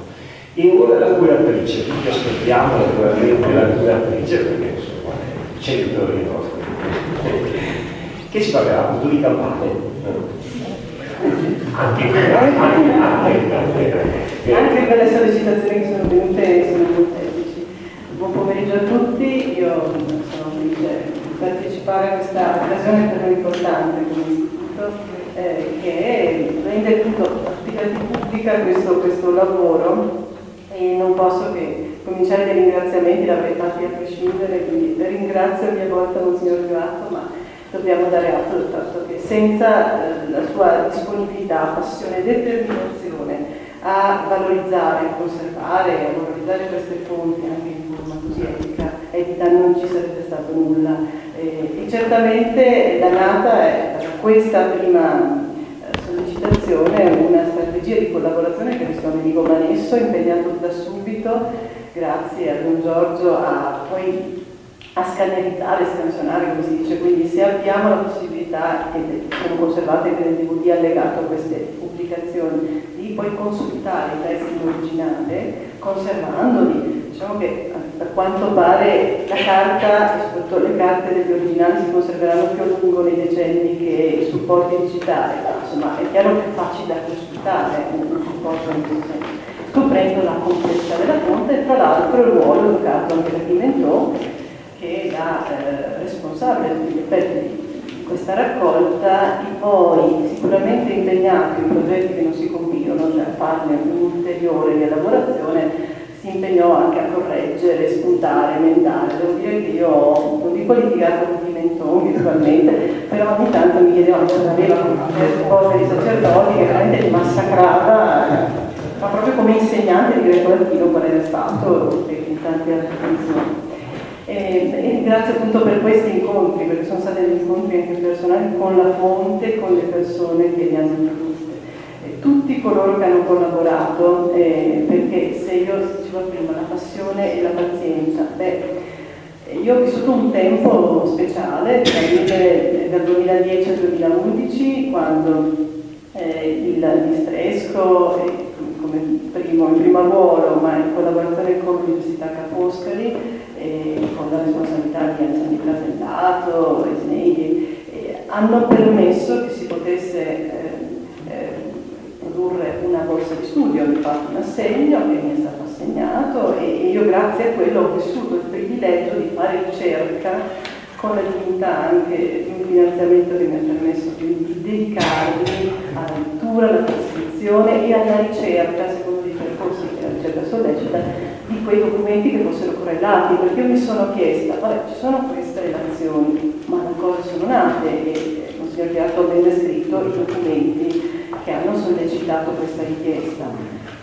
Speaker 1: E ora la curatrice, quindi aspettiamo naturalmente la curatrice, perché insomma è il centro dei nostri, che ci parlerà appunto di campane. Anche
Speaker 5: per le sollecitazioni che sono venute sono molteplici. Buon pomeriggio a tutti, io sono felice di partecipare a questa occasione per noi importante come istituto che rende tutto a tutti pubblica questo lavoro, e non posso che cominciare dai ringraziamenti, l'avrei fatti a prescindere, quindi ringrazio a mia volta Monsignor Gatto, ma dobbiamo dare atto del fatto che senza la sua disponibilità, passione e determinazione a valorizzare, a conservare, a valorizzare queste fonti anche in forma così etica, non ci sarebbe stato nulla. E certamente da nata da questa prima sollecitazione una strategia di collaborazione che questo Domenico Manesso, impegnato da subito, grazie a Don Giorgio, a scannerizzare, scansionare, come si dice. Quindi se abbiamo la possibilità, che sono conservate nel DVD allegato a queste pubblicazioni, di poi consultare i testi in originale, conservandoli. Diciamo che per quanto pare la carta, e soprattutto le carte degli originali, si conserveranno più a lungo nei decenni che i supporti digitali, ma insomma è chiaro che è facile da consultare un supporto in questo senso, scoprendo la complessità della fonte e tra l'altro il ruolo giocato anche da Pimentò, che è la responsabile degli effetti di questa raccolta, e poi sicuramente impegnato in progetti che non si compilano, cioè a farne un'ulteriore rielaborazione, si impegnò anche a correggere, spuntare, emendare. Devo dire che io non dico litigato con Pimentò virtualmente, però ogni tanto mi chiedevo cosa aveva con questi poveri sacerdoti che veramente li massacrava, ma proprio come insegnante di greco latino qual era stato e in tante altre funzioni. E ringrazio appunto per questi incontri, perché sono stati degli incontri anche personali con la fonte, con le persone che li hanno introdotte. Tutti coloro che hanno collaborato, perché se io dicevo prima la passione e la pazienza, io ho vissuto un tempo speciale, dal 2010 al 2011, quando il distresco, come in primo ruolo, ma in collaborazione con l'Università Ca' Foscari, con la responsabilità di Anselmi Prasellato e Sneghi, hanno permesso che si potesse produrre una borsa di studio. Ho fatto un assegno che mi è stato assegnato e io grazie a quello ho vissuto il privilegio di fare ricerca con la dignità anche di un finanziamento che mi ha permesso di dedicarmi alla lettura, alla trascrizione e alla ricerca, secondo dei percorsi che la ricerca sollecita, di quei documenti che fossero correlati, perché io mi sono chiesta, vabbè, ci sono queste relazioni, ma da cosa sono nate? E il Monsignor Gatto ha ben descritto i documenti che hanno sollecitato questa richiesta.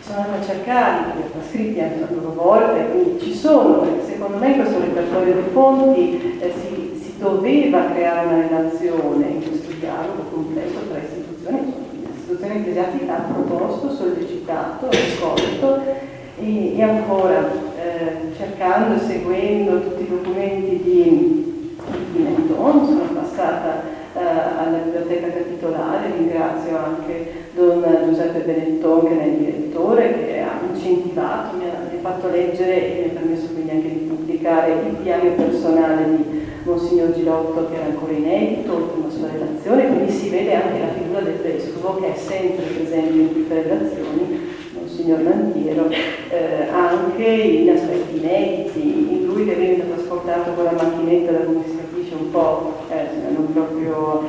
Speaker 5: Sono andata a cercare, li ho trascritti anche a loro volta, quindi ci sono, perché secondo me in questo repertorio di fonti si doveva creare una relazione in questo dialogo complesso tra istituzioni, l'istituzione ecclesiastica ha proposto, sollecitato, raccolto e ancora cercando e seguendo tutti i documenti di Pimentò. Sono passata alla biblioteca capitolare, ringrazio anche Don Giuseppe Benetton che è il direttore, che ha incentivato, mi ha fatto leggere e mi ha permesso quindi anche di pubblicare il diario personale di Monsignor Girotto, che era ancora inedito, oltre una sua relazione, quindi si vede anche la figura del vescovo che è sempre presente in tutte le relazioni, Monsignor Lantiero, anche in aspetti inediti, in lui che viene trasportato con la macchinetta, da come si capisce un po', non proprio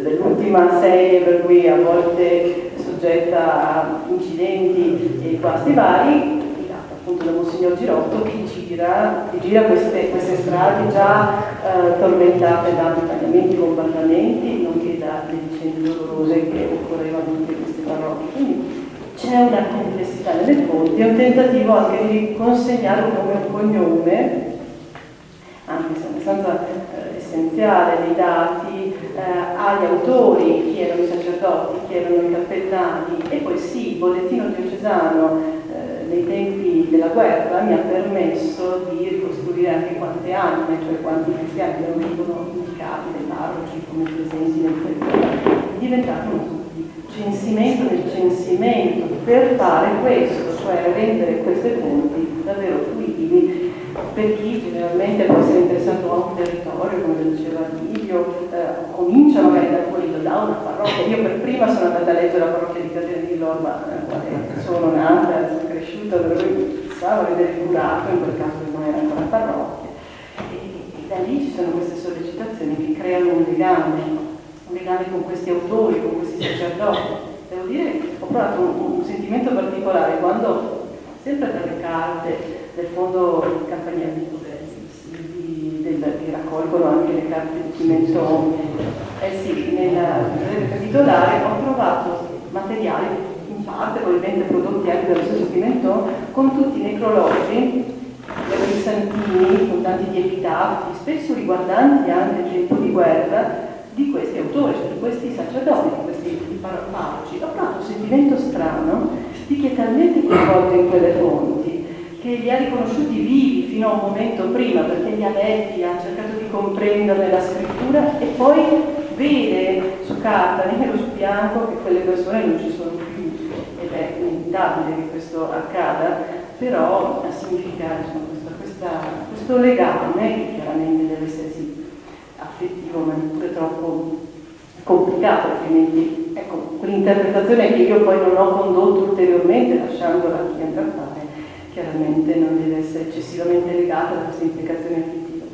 Speaker 5: dell'ultima serie, per cui a volte soggetta a incidenti e guasti vari, appunto da Monsignor Girotto, che gira queste strade già tormentate da tagliamenti, bombardamenti, nonché da le vicende dolorose che occorrevano in queste parrocchie. Quindi c'è una complessità nelle fonti, è un tentativo anche di consegnare come un cognome, anche se abbastanza essenziale, dei dati agli autori, chi erano i sacerdoti, chi erano i cappellani, e poi sì, il bollettino diocesano nei tempi della guerra mi ha permesso di ricostruire anche quante anime, cioè quanti cristiani venivano indicati dai parroci come presenti nel territorio. È diventato una sorta di censimento del censimento per fare questo, cioè rendere queste fonti davvero fruibili per chi generalmente può essere interessato a un territorio, come diceva Livio, comincia magari da una parrocchia. Io per prima sono andata a leggere la parrocchia di Catena di Lorma, sono nata, sono cresciuta, dove lui stava a vedere il curato, in quel caso non era ancora parrocchia, e da lì ci sono queste sollecitazioni che creano un legame con questi autori, con questi sacerdoti. Devo dire che ho provato un sentimento particolare quando, sempre tra le carte del fondo campaniatico che raccolgono anche le carte di Pimentone, nel capitolare ho trovato materiali, in parte probabilmente prodotti anche dallo stesso Pimentone, con tutti i necrologi, i santini, con tanti di epitafi, spesso riguardanti anche il tempo di guerra, di questi autori, cioè di questi sacerdoti, di questi parroci. Ho provato un sentimento strano di chi è talmente coinvolto in quelle fonti che li ha riconosciuti vivi fino a un momento prima, perché li ha letti, ha cercato di comprenderne la scrittura, e poi vede su carta, nero su bianco, che quelle persone non ci sono più, ed è inevitabile che questo accada, però a significare questo legame, che chiaramente deve essere sì affettivo, ma neppure troppo complicato, altrimenti ecco, quell'interpretazione che io poi non ho condotto ulteriormente, lasciandola a chi andrà a fare, chiaramente non deve essere eccessivamente legata a queste implicazioni affettive.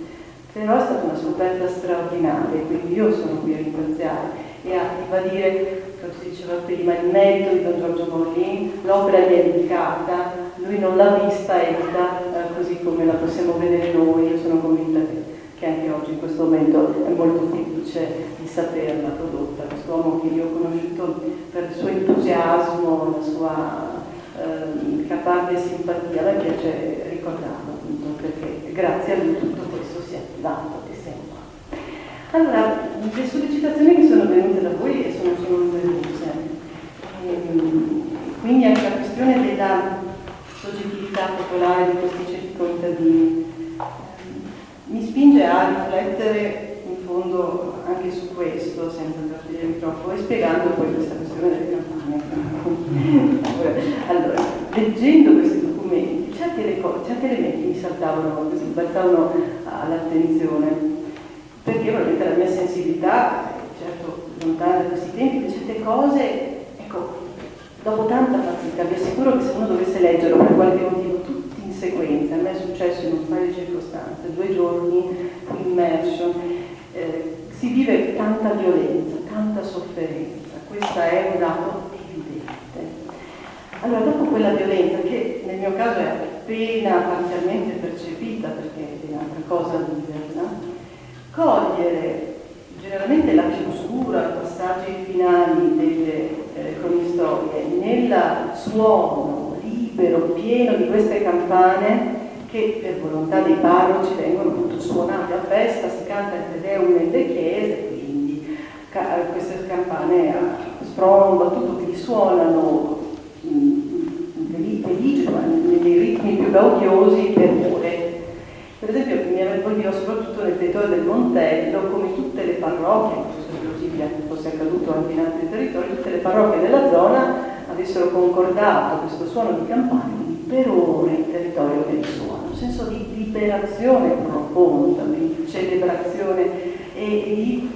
Speaker 5: Però è stata una scoperta straordinaria, quindi io sono qui a ringraziare e a ribadire, come si diceva prima, il merito di Don Giorgio Borlin. L'opera gli è dedicata, lui non l'ha vista edita così come la possiamo vedere noi. Io sono convinta che anche oggi in questo momento è molto felice di saperla prodotta. Quest'uomo che io ho conosciuto per il suo entusiasmo, la sua caparbia simpatia, a me piace ricordarlo, appunto, perché grazie a lui tutto questo si è attivato e siamo qua. Allora, le sollecitazioni che sono venute da voi sono numerose, quindi anche la questione della soggettività popolare di questi ceti contadini mi spinge a riflettere in fondo anche su questo, senza trasferire troppo, e spiegando poi questa questione delle campagne. Allora, leggendo questi documenti, certi elementi mi saltavano, mi balzavano all'attenzione, perché probabilmente la mia sensibilità, certo lontana da questi tempi, per certe cose, ecco, dopo tanta fatica, vi assicuro che se uno dovesse leggerlo per qualche motivo tutti in sequenza, a me è successo in un paio di circostanze, 2 giorni immersion, si vive tanta violenza, tanta sofferenza, questo è un dato evidente. Allora, dopo quella violenza, che nel mio caso è appena parzialmente percepita, perché è un'altra cosa viverla, cogliere generalmente la chiusura, i passaggi finali delle cronistorie nel suono libero, pieno di queste campane, che per volontà dei parroci vengono appunto suonate a festa, si canta il Te Deum nelle chiese, quindi queste campane a spromba, tutto che suonano felici, ma nei ritmi più gaudiosi per ore. Per esempio, mi avvertivo soprattutto nel territorio del Montello, come tutte le parrocchie, è possibile che fosse accaduto anche in altri territori, tutte le parrocchie della zona avessero concordato questo suono di campane, per ore il territorio che suona, senso di liberazione profonda, di celebrazione e di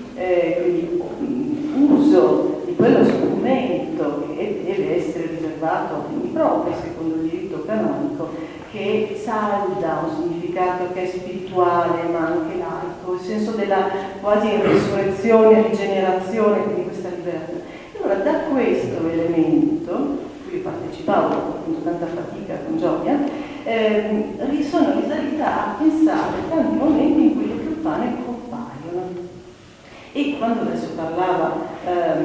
Speaker 5: quindi, uso di quello strumento che deve essere riservato a fini propri secondo il diritto canonico, che salda un significato che è spirituale ma anche laico, il senso della quasi risurrezione, rigenerazione, quindi questa liberazione. Allora da questo elemento, cui io partecipavo con tanta fatica, con gioia, sono risalita a pensare tanti momenti in cui le campane compaiono. E quando adesso parlava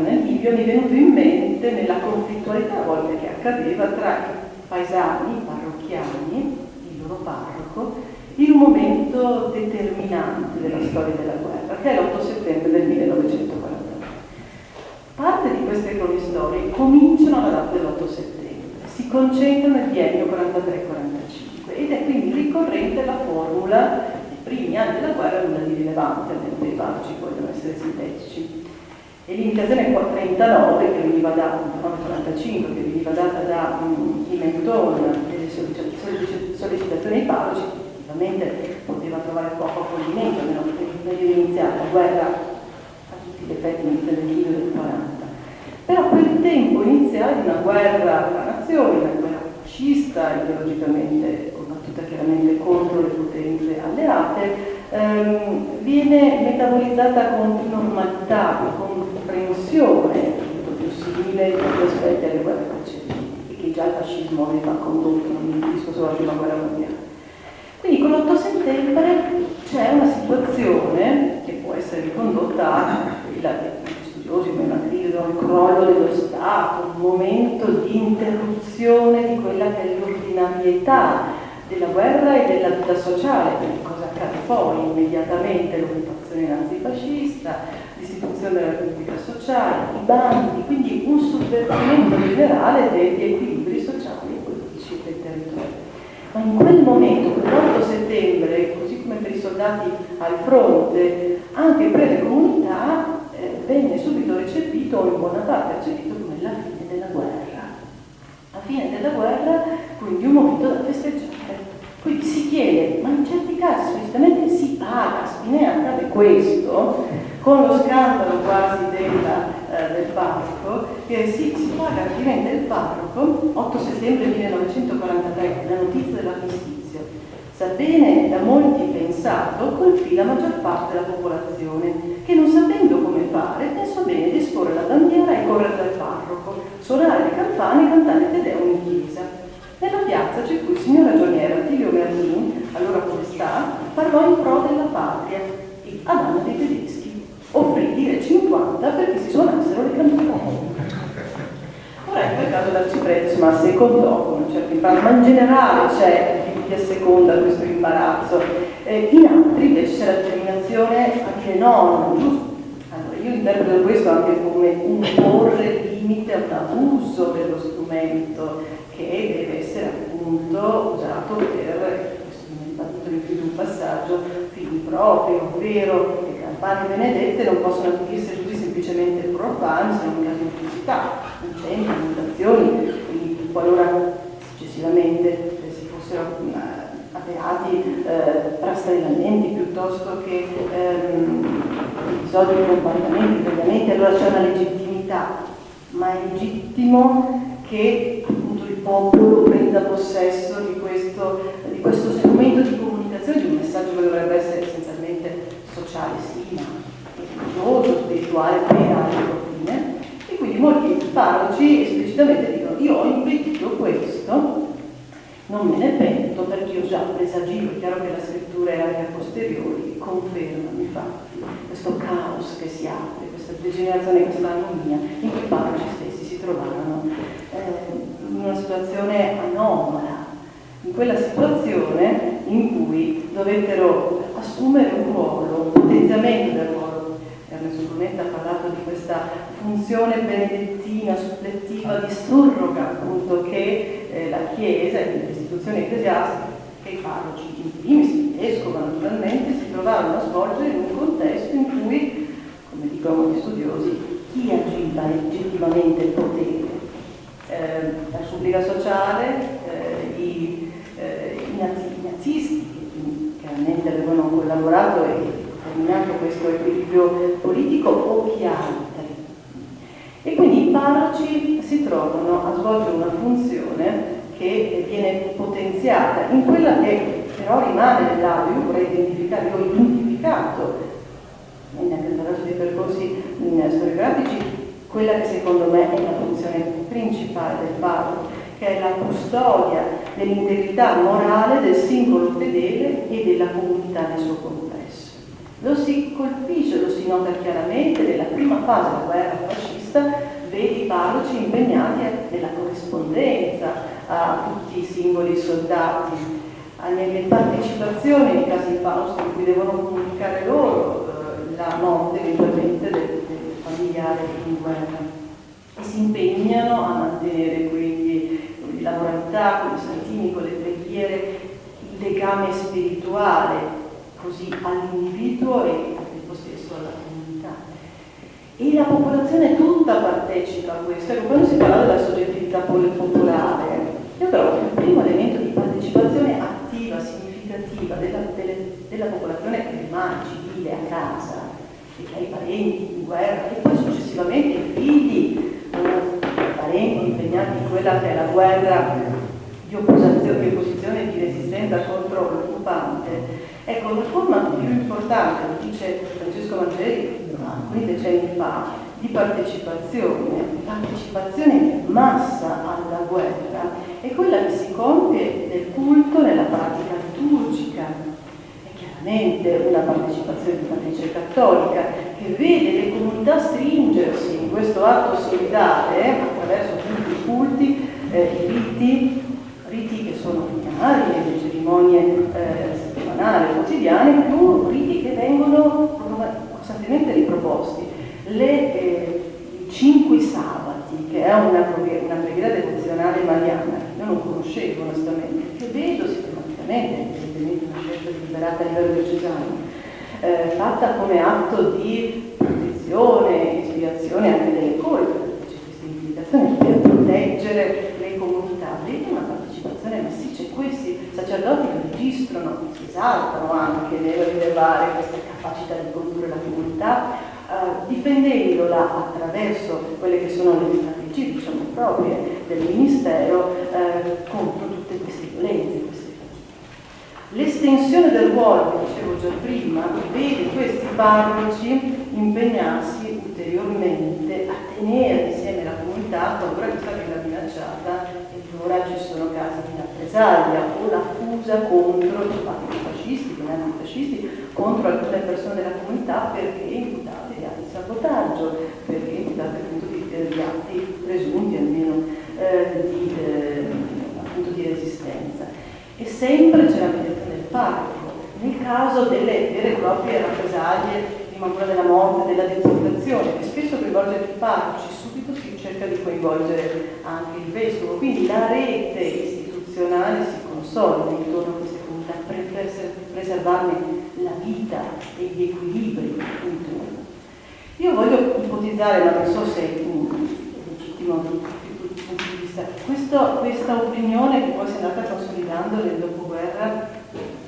Speaker 5: Livio mi è venuto in mente nella conflittualità a volte che accadeva tra i paesani, parrocchiani, il loro parroco, in un momento determinante della storia della guerra, che è l'8 settembre del 1943. Parte di queste cronistorie cominciano alla data dell'8 settembre, si concentrano nel biennio 43-45 ed è quindi ricorrente la formula dei primi anni della guerra, nulla di rilevante, almeno dei parroci vogliono essere sintetici. E l'imitazione 39 che veniva data, 45 che veniva data da Pimenton delle sollecitazioni ai parroci, effettivamente poteva trovare poco accoglimento, almeno meglio iniziare la guerra a tutti gli effetti inizia nel 1940. Però quel tempo iniziale di una guerra tra nazioni, una guerra fascista, ideologicamente combattuta chiaramente contro le potenze alleate, viene metabolizzata con normalità, con comprensione, molto più simile in tanti aspetti alle guerre precedenti, e che già il fascismo aveva condotto, non mi riferisco solo alla prima guerra mondiale. Quindi con l'8 settembre c'è una situazione che può essere ricondotta a quella che gli studiosi come grido il crollo dello Stato, un momento di interruzione di quella che è l'ordinarietà della guerra e della vita sociale. Quindi cosa accade poi? Immediatamente l'occupazione nazifascista, l'istituzione della Repubblica Sociale, i bandi, quindi un sovvertimento generale degli equilibri sociali e politici del territorio. Ma in quel momento, l'8 settembre, così come per i soldati al fronte, anche per le comunità venne subito recepito, o in buona parte recepito, come la fine della guerra. La fine della guerra, quindi un momento da festeggiare. Quindi si chiede, ma in certi casi esplicitamente si paga, a Spinea accade questo, con lo scandalo quasi del parroco, che si paga rapidamente il parroco, 8 settembre 1943, la notizia dell'armistizio, sebbene da molti pensato, colpì la maggior parte della popolazione, che non sapendo come fare, pensò bene di esporre la bandiera e correre dal parroco, suonare le campane e cantare Te Deum in chiesa. Nella piazza c'è cui il signor ragioniere Attilio Merlin, allora podestà, parlò in pro della patria e a danno dei tedeschi. Offrì lire 50 perché si suonassero le campane. Ora in quel caso l'arciprete insomma assecondò con un certo imbarazzo, ma in generale c'è chi asseconda questo imbarazzo. In altri invece c'è la determinazione a dire no, non è giusto. Allora io interpreto questo anche come un porre limite a un abuso dello strumento che deve essere appunto usato per, questo mi è dibattuto in più di un passaggio, fini propri, ovvero le campane benedette non possono adibirsi tutti semplicemente profani se non in caso di criticità, incendi, inondazioni, quindi qualora successivamente si fossero avveati rastrellamenti piuttosto che episodi di bombardamenti, tagliamenti, allora c'è una legittimità, ma è legittimo che appunto il popolo prenda possesso di questo strumento di comunicazione, di un messaggio che dovrebbe essere essenzialmente sociale, sì, ma religioso, spirituale, pedagogico, fine. E quindi molti parroci esplicitamente dicono: io ho impedito questo, non me ne pento perché io già presagiro, è chiaro che la scrittura è anche a posteriori, conferma infatti questo caos che si apre, questa degenerazione, questa anomia in cui i parroci stessi si trovarono in una situazione anomala, in quella situazione in cui dovettero assumere un ruolo, un potenziamento del ruolo. Ernesto Brunetta ha parlato di questa funzione benedettina, supplettiva, di surroga appunto che la Chiesa e le istituzioni ecclesiastiche, che i parroci in primis, il vescovo naturalmente, si trovarono a svolgere in un contesto in cui, come dicono molti studiosi, chi agiva legittimamente il potere? La Repubblica Sociale, i nazisti, elaborato e determinato questo equilibrio politico o chi altri. E quindi i parroci si trovano a svolgere una funzione che viene potenziata in quella che però rimane nell'audio. Io vorrei identificare, io ho identificato anche attraverso dei percorsi storiografici quella che secondo me è la funzione principale del parroco, che è la custodia dell'integrità morale del singolo fedele e della comunità nel suo complesso. Lo si colpisce, lo si nota chiaramente nella prima fase della guerra fascista, vedi i parroci impegnati nella corrispondenza a tutti i singoli soldati, nelle partecipazioni nei casi di Fausto in cui devono comunicare loro la morte eventualmente del familiare in guerra, e si impegnano a mantenere quindi la moralità con i santini, con le preghiere, il legame spirituale così all'individuo e al tempo stesso alla comunità. E la popolazione tutta partecipa a questo. Ecco, quando si parla della soggettività popolare, io trovo che il primo elemento di partecipazione attiva, significativa della popolazione che rimane civile a casa, e che ha i parenti in guerra, e poi successivamente i figli o parenti impegnati in quella che è la guerra di opposizione e di resistenza contro l'occupante. Ecco, la forma più importante, lo dice Francesco Vangeli alcuni decenni fa, di partecipazione in massa alla guerra, è quella che si compie nel culto, nella pratica liturgica. È chiaramente una partecipazione di matrice cattolica che vede le comunità stringersi in questo atto solidale attraverso appunto i culti, i riti che sono lineari, le cerimonie settimanali, quotidiane, più riti che vengono costantemente riproposti. I 5 sabati, che è una preghiera devozionale mariana, che io non conoscevo onestamente, che vedo sistematicamente, evidentemente una scelta deliberata a livello diocesano, fatta come atto di protezione, ispirazione anche delle colpe, perché c'è questa implicazione per proteggere le comunità. Vedi una partecipazione massiccia, e questi sacerdoti lo registrano, si esaltano anche nel rilevare questa capacità di condurre la comunità, difendendola attraverso quelle che sono le strategie, diciamo, proprie del Ministero contro tutte queste violenze, queste fatiche. L'estensione del ruolo, che dicevo già prima, vede questi parroci impegnarsi ulteriormente a tenere insieme la comunità qualora questa venga minacciata, e ora ci sono casi di rappresaglia o l'accusa contro i fascisti, i nazifascisti, contro alcune persone della comunità perché imputate di atti di sabotaggio, perché imputate appunto di atti presunti almeno appunto di resistenza. E sempre c'è la mediazione del parroco, nel caso delle vere e proprie rappresaglie, prima ancora della morte, della deportazione, che spesso coinvolge i parroci, subito si cerca di coinvolgere anche il vescovo, quindi la rete istituzionale si consolida intorno a queste comunità per preservarne la vita e gli equilibri intorno. Io voglio ipotizzare, ma non so se è legittimo da tutti i punti di vista, questa opinione che poi si è andata consolidando nel dopoguerra,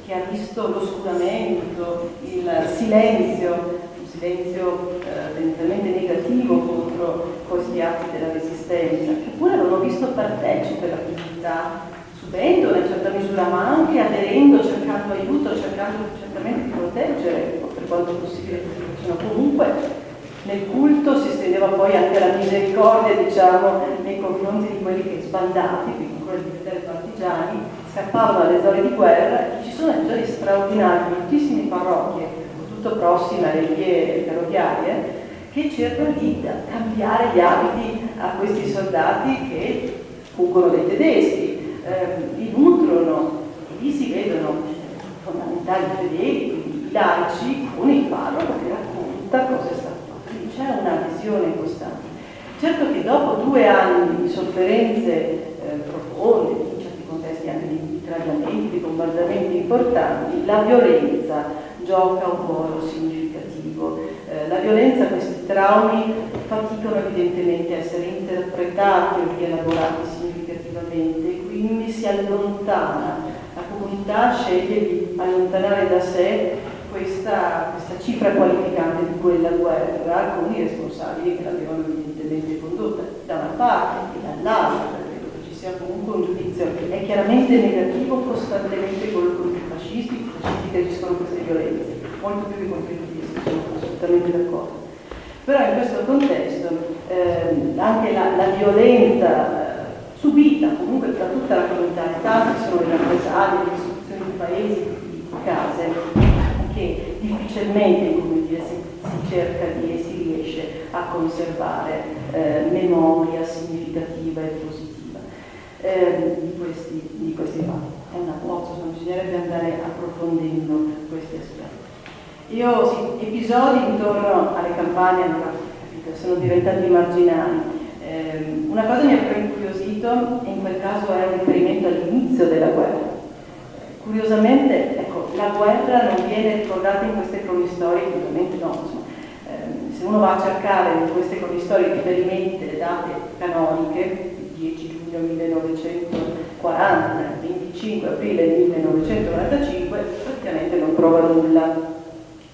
Speaker 5: che ha visto l'oscuramento, il silenzio, un silenzio tendenzialmente negativo contro questi atti della resistenza, che pure avevano visto partecipe alla comunità, subendo in una certa misura, ma anche aderendo, cercando aiuto, cercando certamente di proteggere, per quanto possibile, queste persone. Comunque nel culto si estendeva poi anche la misericordia, diciamo, nei confronti di quelli che sbandati, quindi ancora di fratelli partigiani, scappavano dalle zone di guerra. Ci sono episodi straordinari, moltissime parrocchie, soprattutto prossime alle vie ferroviarie, che cercano di cambiare gli abiti a questi soldati che fuggono dai tedeschi, li nutrono, e lì si vedono fondamentali fedeli, quindi i laici, con il parroco che racconta cosa è stato fatto. Quindi c'è una visione costante. Certo che dopo 2 anni di sofferenze profonde, in certi contesti anche di tragiamenti, di bombardamenti importanti, la violenza gioca un ruolo significativo. La violenza, questi traumi faticano evidentemente a essere interpretati o rielaborati significativamente, quindi si allontana. La comunità sceglie di allontanare da sé questa cifra qualificante di quella guerra con i responsabili che l'avevano evidentemente condotta da una parte e dall'altra, credo che ci sia comunque un giudizio che è chiaramente negativo costantemente contro i fascisti che agiscono queste violenze, molto più che contro i tedeschi, sono assolutamente d'accordo. Però in questo contesto anche la violenza subita comunque da tutta la comunità, tanti sono le rappresaglie, le istituzioni di paesi, di case, che difficilmente, come dire, si cerca e si riesce a conservare memoria significativa e positiva di questi fatti. È un approccio, non bisognerebbe andare approfondendo questi aspetti. Episodi intorno alle campagne, allora, sono diventati marginali. Una cosa mi ha però incuriosito, e in quel caso è un riferimento all'inizio della guerra. Curiosamente, ecco, la guerra non viene ricordata in queste cronistorie, ovviamente no, insomma, se uno va a cercare in queste cronistorie riferimenti alle date canoniche, 10 giugno 1940, 25 aprile 1945, praticamente non trova nulla,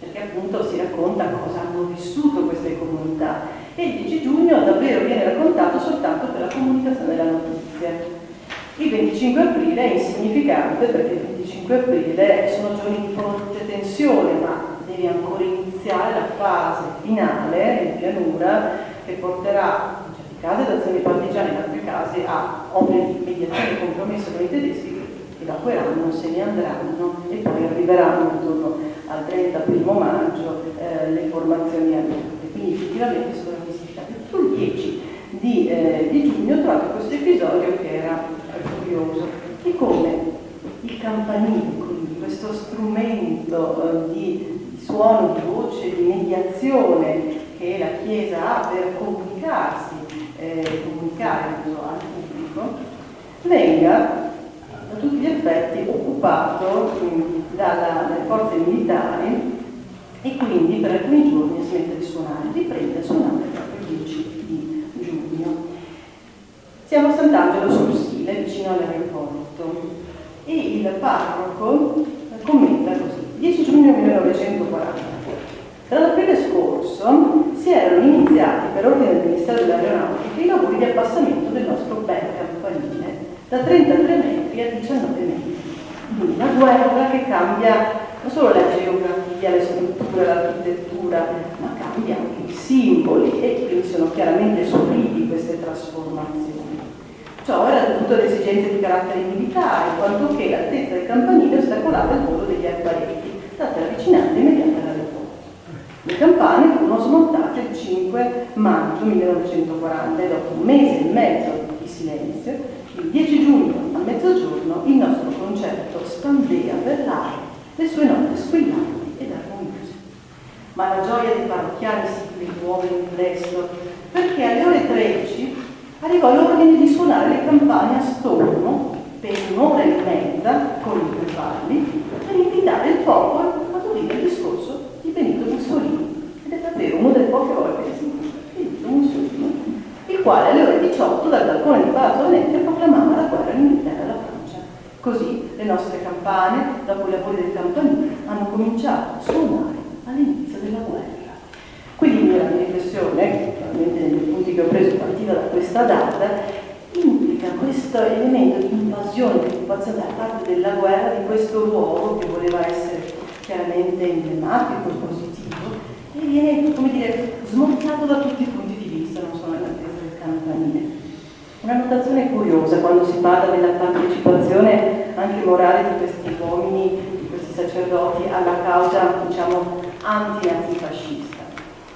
Speaker 5: perché appunto si racconta cosa hanno vissuto queste comunità, e il 10 giugno davvero viene raccontato soltanto per la comunicazione della notizia. Il 25 aprile è insignificante perché il 25 aprile sono giorni di forte tensione, ma deve ancora iniziare la fase finale in pianura che porterà in certi casi ad azioni partigiane, in altri casi a opere di mediazione e compromesso con i tedeschi che evacueranno, se ne andranno e poi arriveranno intorno al 31 maggio le formazioni armate. Quindi effettivamente sono insignificanti. Sul 10 di giugno ho trovato questo episodio che era curioso, e come il campanile, quindi questo strumento di suono, di voce, di mediazione che la Chiesa ha per comunicarsi, comunicare al pubblico, venga a tutti gli effetti occupato dalle forze militari e quindi per alcuni giorni smette di suonare, riprende a suonare proprio il 10 di giugno. Siamo a Sant'Angelo sul Sile, vicino all'aeroporto, e il parroco commenta così: 10 giugno 1940. Dall'aprile scorso si erano iniziati per ordine del Ministero dell'Aeronautica i lavori di abbassamento del nostro bel campanile da 33 metri a 19 metri. Una guerra che cambia non solo la geografia, le strutture, l'architettura, ma cambia anche i simboli, e quindi sono chiaramente subiti queste trasformazioni. Ciò era dovuto ad esigenze di carattere militare, in quanto che l'altezza del campanile ostacolava il volo degli apparecchi, data la vicinanza immediata all'aeroporto. Le campane furono smontate il 5 maggio 1940 e dopo un mese e mezzo di silenzio, il 10 giugno a mezzogiorno, il nostro concerto spandeva per l'aria le sue note squillanti ed armoniose. Ma la gioia dei parrocchiani si rimuove in presto, perché alle ore 13 arrivò l'ordine di suonare le campane a stormo per un'ora e mezza con intervalli per invitare il popolo ad udire il discorso di Benito Mussolini, ed è davvero una delle poche volte che si sente Benito Mussolini, il quale alle ore 18 dal balcone di Palazzo Venezia proclamava la guerra militare alla Francia. Così le nostre campane, dopo i lavori del campanile, hanno cominciato a suonare all'inizio della guerra. Quindi la mia riflessione, probabilmente nei punti che ho preso partiva da questa data, implica questo elemento di invasione, di occupazione da parte della guerra di questo luogo che voleva essere chiaramente emblematico, positivo, e viene, come dire, smontato da tutti i punti di vista, non solo nell'altezza del campanile. Una notazione curiosa quando si parla della partecipazione anche morale di questi uomini, di questi sacerdoti alla causa, diciamo, anti-nazifascista.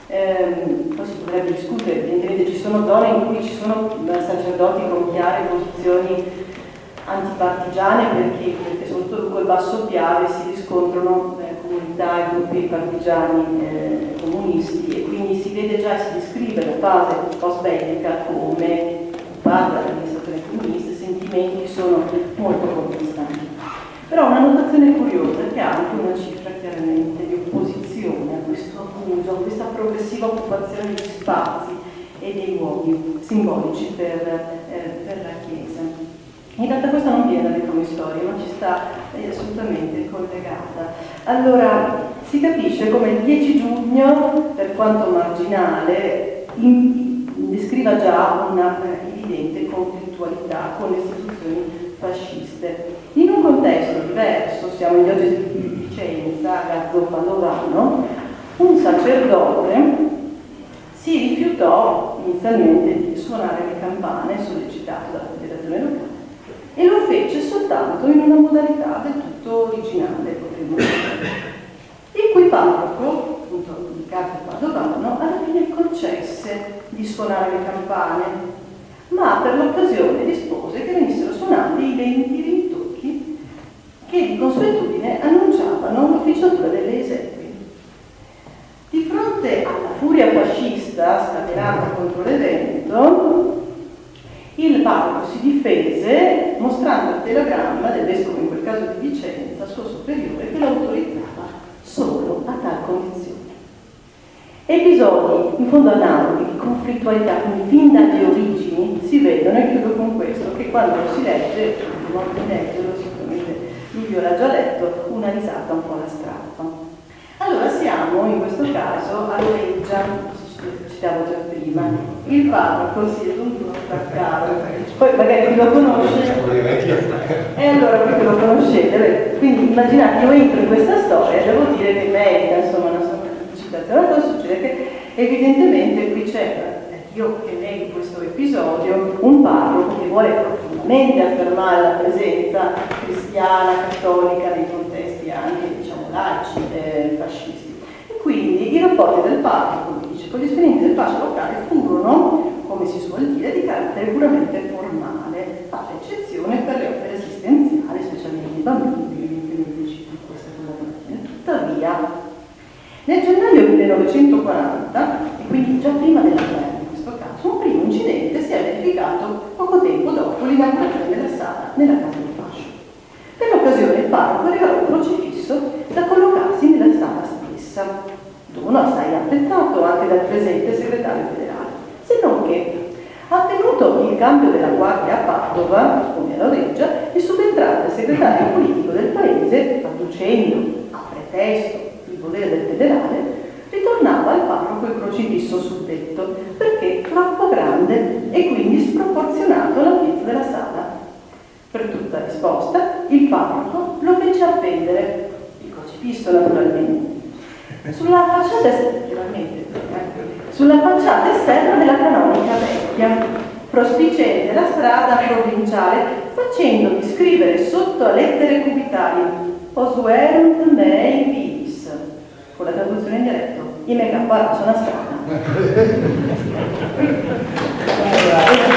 Speaker 5: Poi si potrebbe discutere, evidentemente ci sono zone in cui ci sono sacerdoti con chiare posizioni antipartigiane perché soprattutto lungo il Basso Piave si riscontrano comunità e gruppi partigiani comunisti, e quindi si vede già, si descrive la fase post-bellica come occupata dall'amministrazione comunista, i sentimenti sono molto contrastanti. Però una notazione curiosa è che ha anche una cifra chiaramente di opposizione a questo abuso, a questa progressiva occupazione di spazi e dei luoghi simbolici per la Chiesa. In realtà questa non viene dalle cronistorie, ma ci sta assolutamente collegata. Allora, si capisce come il 10 giugno, per quanto marginale, descriva già una evidente conflittualità con le istituzioni fasciste. In un contesto diverso, siamo in diocesi di Vicenza, Gazzo Padovano, un sacerdote si rifiutò inizialmente di suonare le campane sollecitato dalla federazione locale e lo fece soltanto in una modalità del tutto originale, potremmo dire. Il cui parroco, appunto di Gazzo Padovano, alla fine concesse di suonare le campane, ma per l'occasione rispose che venissero suonati i 20 rintocchi che di consuetudine annunciavano l'ufficiatura delle esequie. Di fronte alla furia fascista scatenata contro l'evento, il parroco si difese mostrando il telegramma del vescovo, in quel caso di Vicenza, suo superiore, che lo autorizzava solo a tal condizione. Episodi in fondo analoghi di conflittualità, quindi fin dalle origini, si vedono, e chiudo con questo, che quando lo si legge, non di leggerlo, sicuramente Livio l'ha già letto, una risata un po' la strappa. Allora siamo in questo caso a Loreggia, citavo già prima, il parroco si è dovuto staccare, poi magari chi lo conosce, e allora voi che lo conoscete, quindi immaginate, io entro in questa storia, devo dire che merita, insomma, una sorta di citazione. Cosa succede? Che evidentemente qui c'è, io che leggo questo episodio, un parroco che vuole profondamente affermare la presenza cristiana, cattolica nei contesti anche, diciamo, laici, fascisti. E quindi i rapporti del parroco, dice, con gli esponenti del pace locale furono, come si suol dire, di carattere puramente formale, fatta eccezione per le opere assistenziali, specialmente i bambini, che non decidono questa collaborazione. Tuttavia, nel gennaio 1940, e quindi già prima della guerra in questo caso, un primo incidente si è verificato poco tempo dopo l'inaugurazione della sala nella casa del fascio. Per l'occasione il parroco regalò un crocifisso da collocarsi nella sala stessa, dono assai apprezzato anche dal presente segretario federale, se non che, avvenuto il cambio della guardia a Padova, come a Loreggia, il subentrante segretario politico del paese, adducendo a pretesto il volere del federale, ritornava al parroco il crocifisso suddetto, perché troppo grande e quindi sproporzionato all'ampiezza della sala. Per tutta risposta, il parroco lo fece appendere, il crocifisso naturalmente, sulla facciata esterna della canonica vecchia, prospiciente la strada provinciale, facendovi scrivere sotto a lettere cubitali Posuerunt mei vis, con la traduzione in dialetto, i mega parla sulla strada.
Speaker 1: Grazie.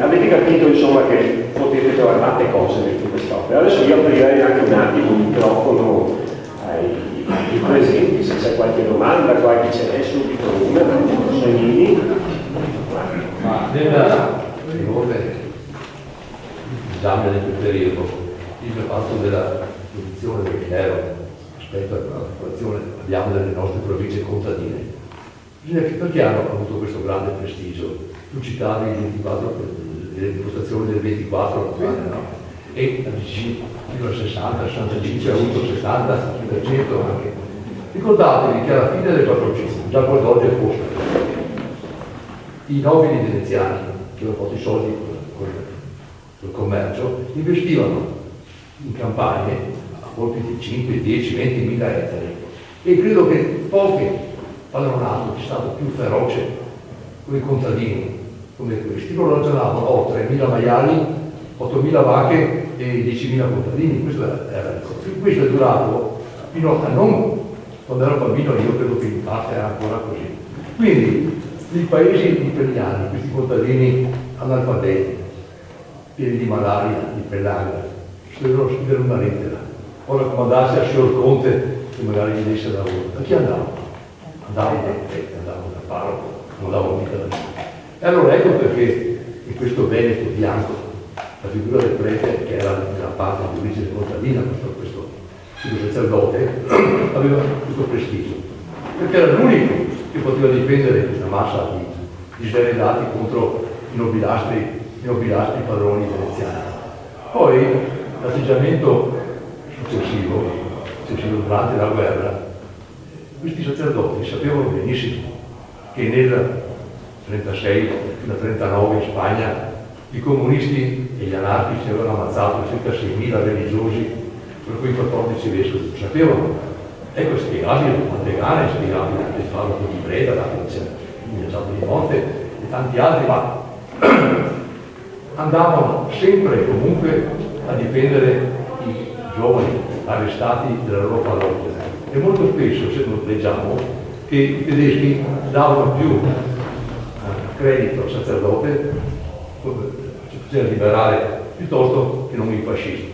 Speaker 1: Avete capito insomma che potete trovare tante cose dentro quest'opera. Adesso io aprirei anche un attimo il microfono ai presenti, se c'è qualche domanda, qualche ce n'è subito una, Giannini.
Speaker 6: Ma nella esame del periodo, il fatto della posizione del clero rispetto alla popolazione abbiamo delle nostre province contadine, perché hanno avuto questo grande prestigio. Tu citavi il 24, le dimostrazioni del 24, no? E fino al 60, 65 ha avuto 70% anche. Ricordatevi che alla fine del 400, già quando oggi è posto, i nobili veneziani che hanno fatto i soldi col commercio investivano in campagne a colpi di 5, 10, 20 mila ettari, e credo che pochi padronato c'è stato più feroce con i contadini come questi. Loro ragionavano, 3.000 maiali, 8.000 vacche e 10.000 contadini. Questo è durato fino a non quando ero bambino, io credo che in parte era ancora così. Quindi i paesi italiani, questi contadini analfabeti, pieni di malaria, di pellagra, dovevano scrivere una lettera o raccomandarsi al signor Conte che magari gli desse lavoro. Da chi andavano? Andavano dal prete, andavano dal parroco, non andavano mica da nessuno. E allora ecco perché in questo Veneto bianco la figura del prete, che era nella parte di origine contadina, questo sacerdote, aveva questo prestigio, perché era l'unico che poteva difendere una massa di svelati contro i nobilastri padroni veneziani. Poi l'atteggiamento successivo durante la guerra, questi sacerdoti sapevano benissimo che nel 1936, nel 1939 in Spagna, i comunisti e gli anarchici avevano ammazzato circa 6.000 religiosi, per cui 14 vescovi. Sapevano. Ecco, è spiegabile Montegana, è spiegabile anche il parroco di Breda, il minacciato di morte e tanti altri, ma andavano sempre e comunque a difendere i giovani arrestati della loro parrocchia. E molto spesso, se leggiamo, che i tedeschi davano più credito al sacerdote, ci facevano liberare piuttosto che non i fascisti.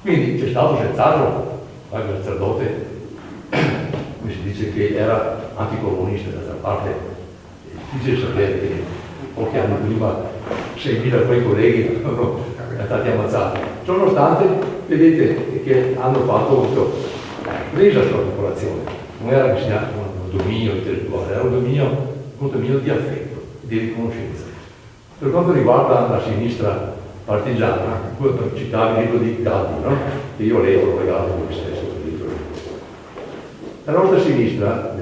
Speaker 6: Quindi c'è stato senz'altro qualche sacerdote, come si dice, che era anticomunista. D'altra parte è difficile sapere che pochi anni prima 6.000 quei colleghi erano stati ammazzati. Ciononostante, vedete che hanno fatto molto presa sulla popolazione. Non era che sia un dominio intellettuale, era un dominio di affetto, di riconoscenza. Per quanto riguarda la sinistra partigiana, citavi il libro di Gaddi, no? Che io leggo, l'ho regalato come stesso quel libro. La nostra sinistra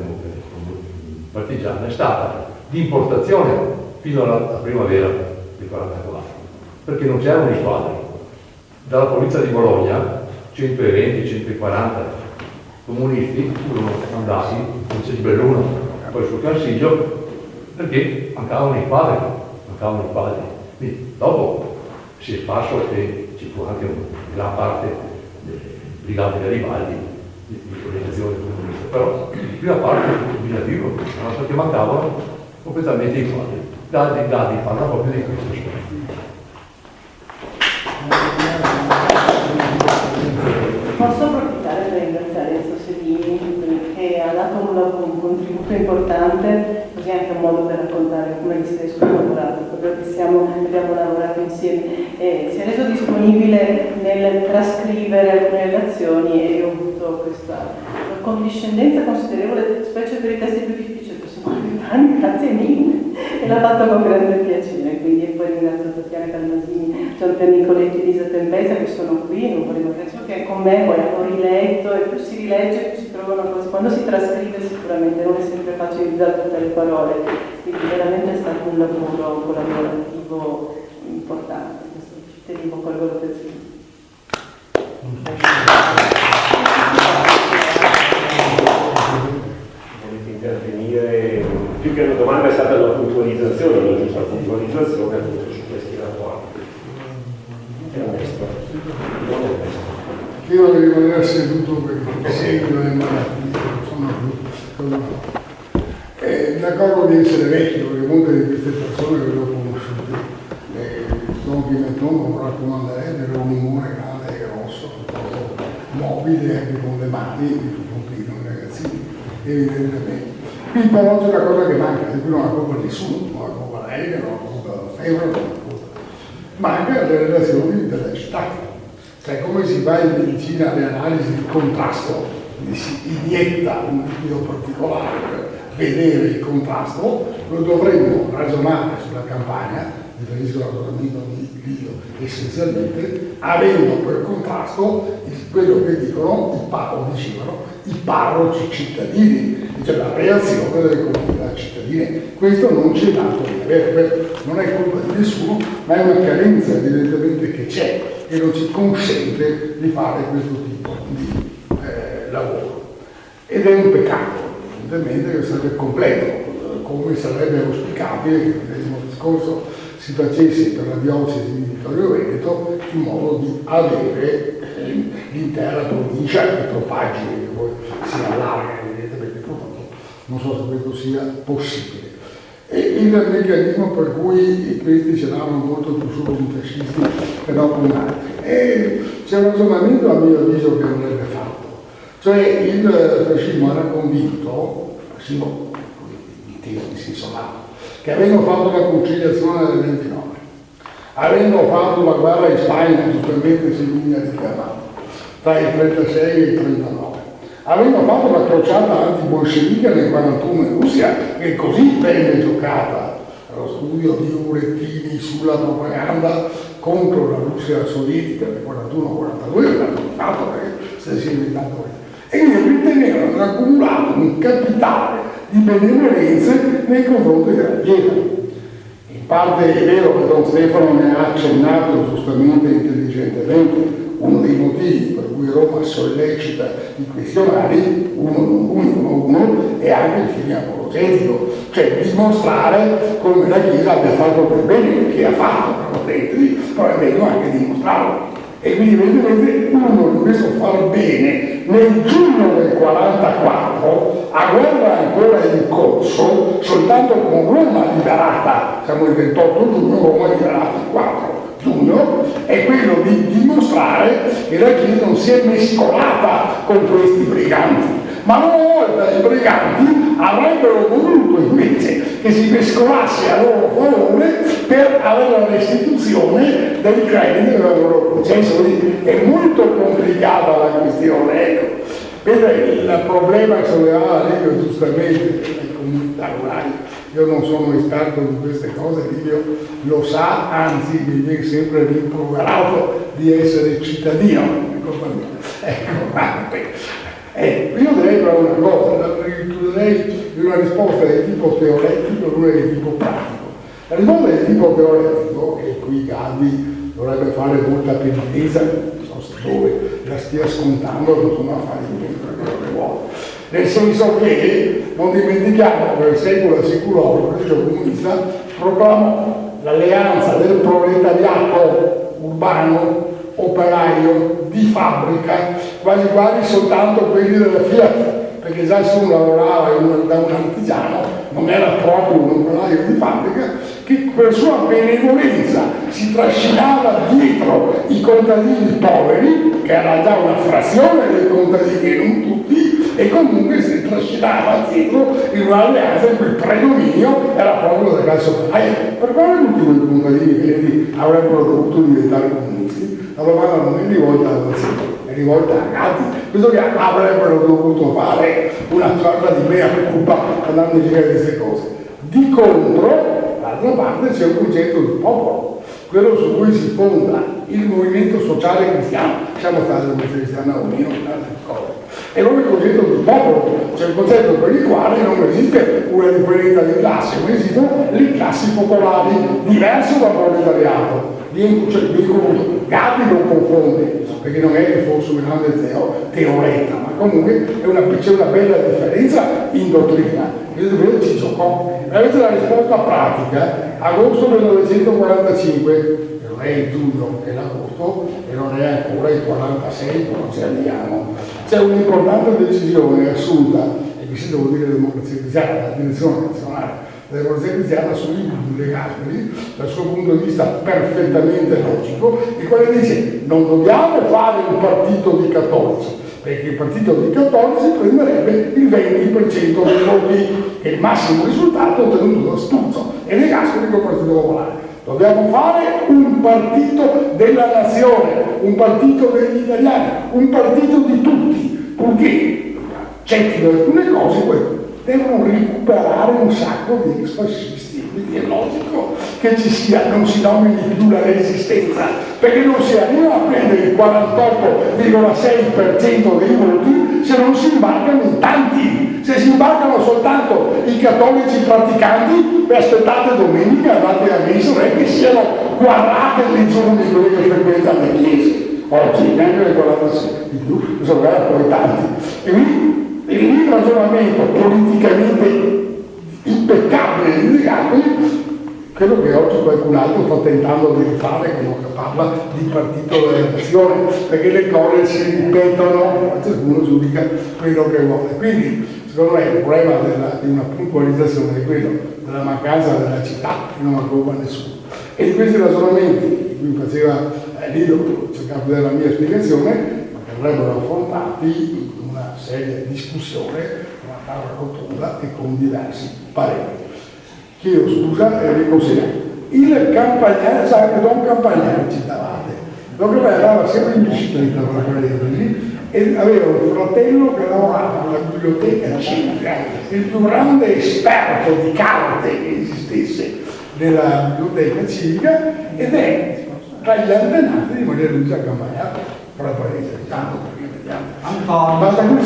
Speaker 6: partigiana è stata di importazione fino alla primavera del 1944, perché non c'erano i squadri. Dalla provincia di Bologna, 120-140 comunisti furono mandati in provincia di Belluno, poi sul Cansiglio, perché mancavano i padri. Quindi dopo si è sparso e ci fu anche una gran parte delle brigate Garibaldi di organizzazione comunista, però la prima parte fu Villavivo, perché mancavano completamente i quadri. Gaddi parla proprio di questo.
Speaker 5: Posso approfittare per ringraziare Enzo Sedini, che ha dato un contributo importante, così anche un modo per raccontare come gli stesso ha lavorato, proprio che abbiamo lavorato insieme. Si è reso disponibile nel trascrivere alcune relazioni e io ho avuto questa condiscendenza considerevole, specie per i testi più difficili, grazie mille, e l'ha fatto con grande piacere, quindi e poi ringrazio Tatiana Calmasini, Giorgio Nicoletti e Lisa Tempesa che sono qui, non volevo penso che con me poi ho riletto e più si rilegge più si trovano cose, quando si trascrive sicuramente non è sempre facile utilizzare tutte le parole, quindi veramente è stato un lavoro collaborativo importante, questo ci tenevo a colgo l'occasione.
Speaker 1: Intervenire, più che una domanda è stata una puntualizzazione, una giusta puntualizzazione appunto su questi rapporti. È onesto. Non è onesto.
Speaker 7: Io devo rimanere seduto perché seguo le malattie, non sono più. Mi accorgo di essere vecchio perché molte di queste persone che le ho conosciute, Don Pimenton non raccomanderebbe, era un umore grande e grosso, piuttosto mobile anche con le mani, tutti i ragazzini, evidentemente. Qui però c'è una cosa che manca, di cui non ha colpa nessuno, non ha colpa lei, non ha colpa la Stefano, non ha colpa. Manca le relazioni della città. Cioè come si fa in medicina alle analisi di contrasto, si inietta un liquido particolare per vedere il contrasto, lo dovremmo ragionare sulla campagna, riferisco all'argomento di Dio essenzialmente, avendo per contrasto quello che dicevano i parroci cittadini, cioè la reazione delle comunità cittadine. Questo non c'è dato di avere, non è colpa di nessuno, ma è una carenza evidentemente che c'è e non ci consente di fare questo tipo di lavoro. Ed è un peccato, evidentemente, che sarebbe completo, come sarebbe auspicabile che il medesimo discorso si facesse per la diocesi di Vittorio Veneto in modo di avere l'intera provincia e propaggi che poi si allarga evidentemente purtroppo. Non so se questo sia possibile. E il meccanismo per cui questi ce l'hanno molto più solo di fascisti che non con altri. E c'è un ragionamento a mio avviso che andrebbe fatto. Cioè il fascismo era convinto, fascismo in senso lato, che avendo fatto la conciliazione del 29, avendo fatto la guerra in Spagna, giustamente si viene richiamato, tra il 36 e il 39, avendo fatto la crociata anti-bolscevica nel 41 in Russia, che così venne giocata, lo studio di Urettini sulla propaganda contro la Russia sovietica del 41-42, l'hanno fatto perché se si è inventato. E quindi ritenevano di accumulato un capitale di benemerenze nei confronti della Chiesa. In parte è vero che Don Stefano ne ha accennato giustamente e intelligentemente. Uno dei motivi per cui Roma sollecita i questionari, uno, è anche il fine apologetico, cioè dimostrare come la Chiesa abbia fatto per bene, che ha fatto, però è meglio anche dimostrarlo. E quindi evidentemente uno di questo far bene nel giugno del 44, a guerra ancora in corso, soltanto con Roma liberata, siamo il 28 giugno, Roma liberata il 4 giugno, è quello di dimostrare che la Chiesa non si è mescolata con questi briganti, ma una volta i briganti avrebbero voluto invece che si mescolasse a loro favore per avere la restituzione dei crediti del loro processo. Quindi è molto complicata la questione, ecco. Vedete, il problema che sollevava Livio giustamente nelle comunità rurali, io non sono esperto di queste cose, Livio lo sa, anzi mi viene sempre rimproverato di essere cittadino. Ecco, io direi però una cosa, chiuderei di una risposta di tipo teoretico e una di tipo pratico. La risposta di tipo teoretico, e qui Gabby dovrebbe fare molta penitenza, non so se dove la stia scontando, non sono affari di quello che vuole. Nel senso che non dimentichiamo che il secolo secolare, il Partito Comunista, proclamò l'alleanza del proletariato urbano, operaio, di fabbrica, quasi quasi soltanto quelli della Fiat, perché già se uno lavorava da un artigiano, non era proprio un operaio di fabbrica, che per sua benevolenza si trascinava dietro i contadini poveri, che era già una frazione dei contadini, non tutti, e comunque si trascinava dietro in un'alleanza in cui il predominio era proprio della classe operaia. Per quale motivo i contadini veri avrebbero dovuto diventare comunisti? La domanda non è rivolta al Nazismo, è rivolta a Gatti. Questo che avrebbero dovuto fare una sorta di mea culpa andando a dire queste cose. Di contro, dall'altra parte c'è un concetto di popolo, quello su cui si fonda il movimento sociale cristiano. Siamo stati una cristiana o meno, tante cose. E non il concetto di popolo, cioè il concetto per il quale non esiste una differenza di classe, ma esistono le classi popolari, diverse dal proletariato. Gatti non confonde, perché non è che fosse un grande teoreta, ma comunque c'è una bella differenza in dottrina. Io ci giocò. Avete la risposta pratica, agosto 1945, non è il giugno, è l'agosto, e non è ancora il 46, quando ci andiamo. C'è un'importante decisione assunta, e qui devo dire democrazia cristiana, la direzione nazionale della democrazia cristiana sui De Gasperi, dal suo punto di vista perfettamente logico, il quale dice non dobbiamo fare un partito di cattolici, perché il partito di cattolici prenderebbe il 20% dei voti, che è il massimo risultato ottenuto da Sturzo, e De Gasperi col Partito Popolare. Dobbiamo fare un partito della nazione, un partito degli italiani, un partito di tutti, purché accettino alcune cose, poi devono recuperare un sacco di ex-fascisti, quindi è logico che ci sia, non si nomini più la resistenza, perché non si arriva a prendere il 48,6% dei voti se non si imbarcano in tanti. Se si imbarcano soltanto i cattolici praticanti, vi aspettate domenica, andate a messa, non è che siano quadrate le giorni quelli che frequentano le chiese. Oggi neanche le 46 di più, sono poi tanti. E quindi il ragionamento politicamente impeccabile di De Gasperi, quello che oggi qualcun altro sta tentando di rifare quando parla di partito della nazione, perché le cose si ripetono, ciascuno giudica quello che vuole. Quindi, secondo me, il problema di una puntualizzazione è quello della mancanza della città, che non approva nessuno. E di questi ragionamenti, di cui faceva Lido, cercavo di dare la mia spiegazione, verrebbero affrontati in una seria discussione, una tavola rotonda e con diversi pareri. Chiedo scusa e riconsiglio. Il Campagnaro, sai che Don Campagnaro citavate, Don Campagnaro andava sempre in bicicletta per prenderli e aveva un fratello che lavorava alla biblioteca civica, il più grande esperto di carte che esistesse nella biblioteca civica, ed è tra gli antenati di Maria Luisa Campagnata, con la parete, tanto perché vediamo. Ma da qui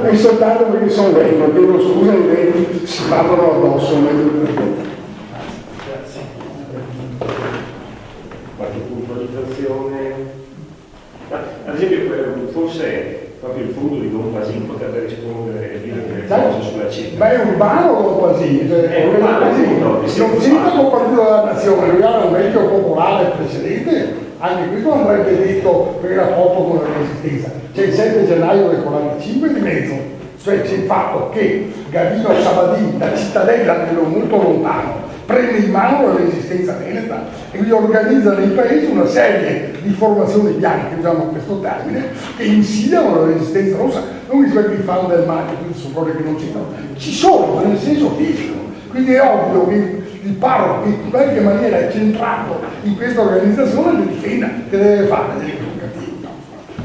Speaker 7: è soltanto perché sono vecchio, chiedo scusa ai vecchi, si parlano addosso.
Speaker 1: Qualche puntualizzazione? Ad esempio, forse proprio il fondo di Don Pasin potrebbe rispondere e dire delle cose sulla città.
Speaker 7: Ma è urbano o quasi?
Speaker 1: È urbano,
Speaker 7: non sindaco partito della nazione, lui era un vecchio popolare precedente, anche questo andrebbe detto perché era troppo con la resistenza. C'è il 7 gennaio del 45 di mezzo, cioè c'è il fatto che Gavino Sabadini, da cittadella molto lontano, prende in mano la resistenza veneta e quindi organizza nei paesi una serie di formazioni bianche, usiamo questo termine, che insidiano la resistenza rossa. Non mi sembra che fanno del male, quindi sono cose che non c'entrano. Ci sono, nel senso fisico. Quindi è ovvio che il parroco in qualche maniera è centrato in questa organizzazione che difenda, che deve fare degli educativi. No?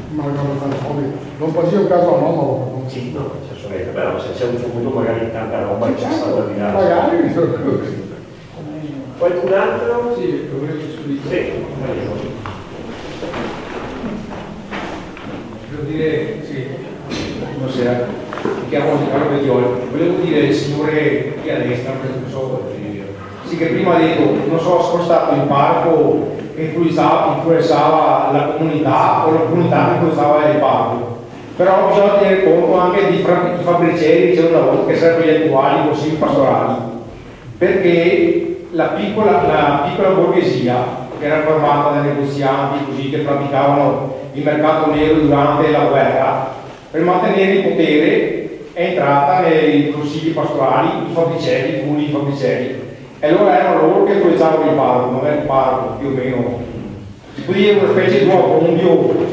Speaker 7: Ma la cosa tanto ovvio. Non può essere un caso anomalo.
Speaker 1: Sì, no, certamente, però se c'è un fondo magari tanta roba che c'è stata di là.
Speaker 7: Magari mi sono così.
Speaker 1: Qualcun altro?
Speaker 8: Sì, lo vedo subito.
Speaker 1: Sì,
Speaker 8: Volevo dire, sì, buonasera, mi chiamo Carlo Vedioli. Volevo dire al signore qui a destra, non so, sì, che prima ha detto, non so, sono stato in parco che influenzava la comunità o la comunità che influenzava il parco. Però bisogna tenere conto anche di fabbricelli, c'è una volta che sarebbero gli attuali consigli pastorali, perché la piccola borghesia che era formata dai negozianti così che praticavano il mercato nero durante la guerra, per mantenere il potere è entrata nei consigli pastorali, i fabbricelli, i comuni fabbricelli, e allora erano loro che influenzavano il parco, non è il parco più o meno, si può dire una specie di nuovo combio.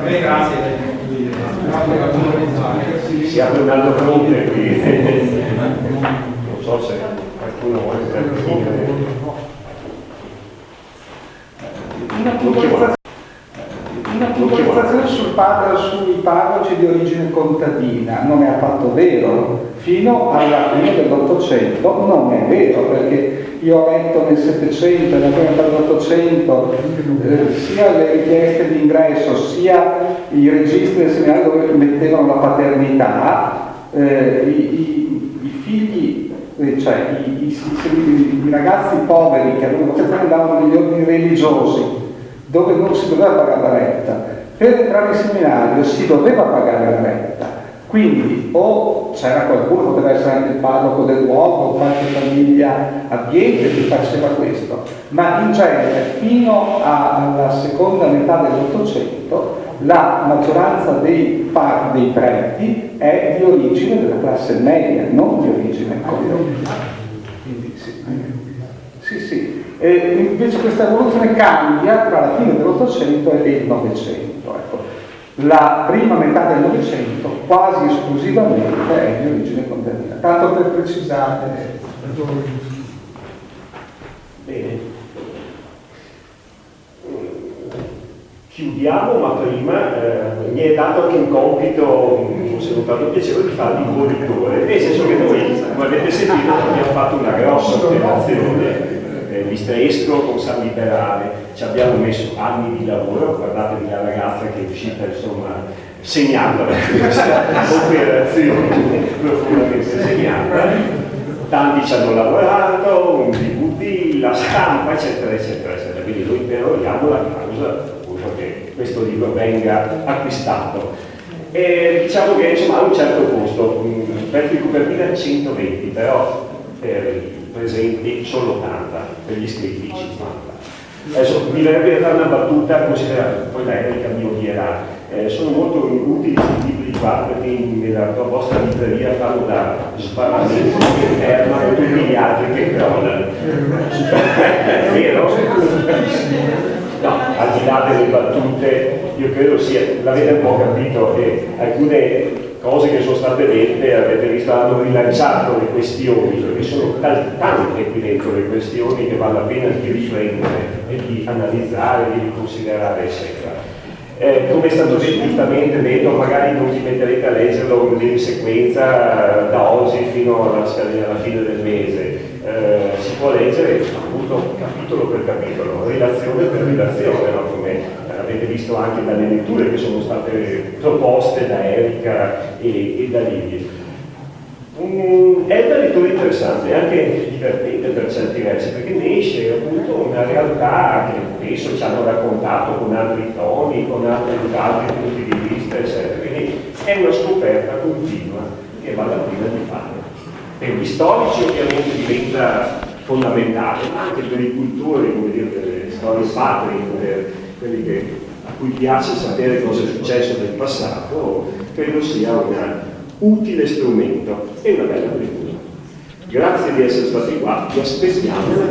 Speaker 8: Grazie.
Speaker 1: si apre un altro fronte qui. Non so se qualcuno vuole intervenire.
Speaker 3: Una puntualizzazione sui parroci di origine contadina non è affatto vero, fino alla fine dell'Ottocento non è vero, perché io ho letto nel Settecento e nella prima metà dell'Ottocento sia le richieste di ingresso sia i registri del seminario dove mettevano la paternità, i figli, cioè i ragazzi poveri che avevano vocazione andavano negli ordini religiosi dove non si doveva pagare la retta. Per entrare in seminario si doveva pagare la retta, quindi o c'era qualcuno, poteva essere anche il parroco del luogo o qualche famiglia abbiente che faceva questo, ma in genere fino alla seconda metà dell'Ottocento la maggioranza dei preti è di origine della classe media, non di origine contadina. Sì. E invece questa evoluzione cambia tra la fine dell'Ottocento e il Novecento. Ecco. La prima metà del Novecento quasi esclusivamente è di origine contadina. Tanto per precisare.
Speaker 1: Bene. Chiudiamo, ma prima mi è dato anche un compito, forse non tanto piacevole, di fare il correttore, nel senso che noi, come avete sentito, abbiamo fatto una grossa operazione. Listresco con San Liberale, ci abbiamo messo anni di lavoro, guardatevi la ragazza che è uscita insomma segnata da questa operazione profondamente segnata, tanti ci hanno lavorato, un DVD, la stampa eccetera eccetera eccetera, quindi noi peroriamo la causa appunto che questo libro venga acquistato. E diciamo che insomma ha un certo costo, per di copertina 120, però per i presenti solo 80, per gli iscritti 50. Adesso mi verrebbe da fare una battuta, considerate, poi la Erika mi odierà, sono molto utili questi libri qua perché nella vostra libreria fanno da sbarramento interno a tutti gli altri che crollano. Vero? No, al di là delle battute, io credo sia, l'avete un po' capito che alcune cose che sono state dette, avete visto, hanno rilanciato le questioni, perché sono tante qui dentro le questioni che vale la pena di riprendere e di analizzare, di riconsiderare, eccetera. Come è stato giustamente detto, magari non vi metterete a leggerlo in sequenza da oggi fino alla fine del mese. Si può leggere appunto capitolo per capitolo, relazione per relazione, no? Come avete visto anche dalle letture che sono state proposte da Erika e da Livia. È una lettura interessante, anche divertente per certi versi, perché ne esce appunto una realtà che spesso ci hanno raccontato con altri toni, con altri punti di vista, eccetera. Quindi è una scoperta continua che vale la pena di fare. Per gli storici ovviamente diventa fondamentale, ma anche per i cultori, come dire, delle storie patrie, per quelli a cui piace sapere cosa è successo nel passato, credo sia un utile strumento e una bella lettura. Grazie di essere stati qua, vi aspettiamo.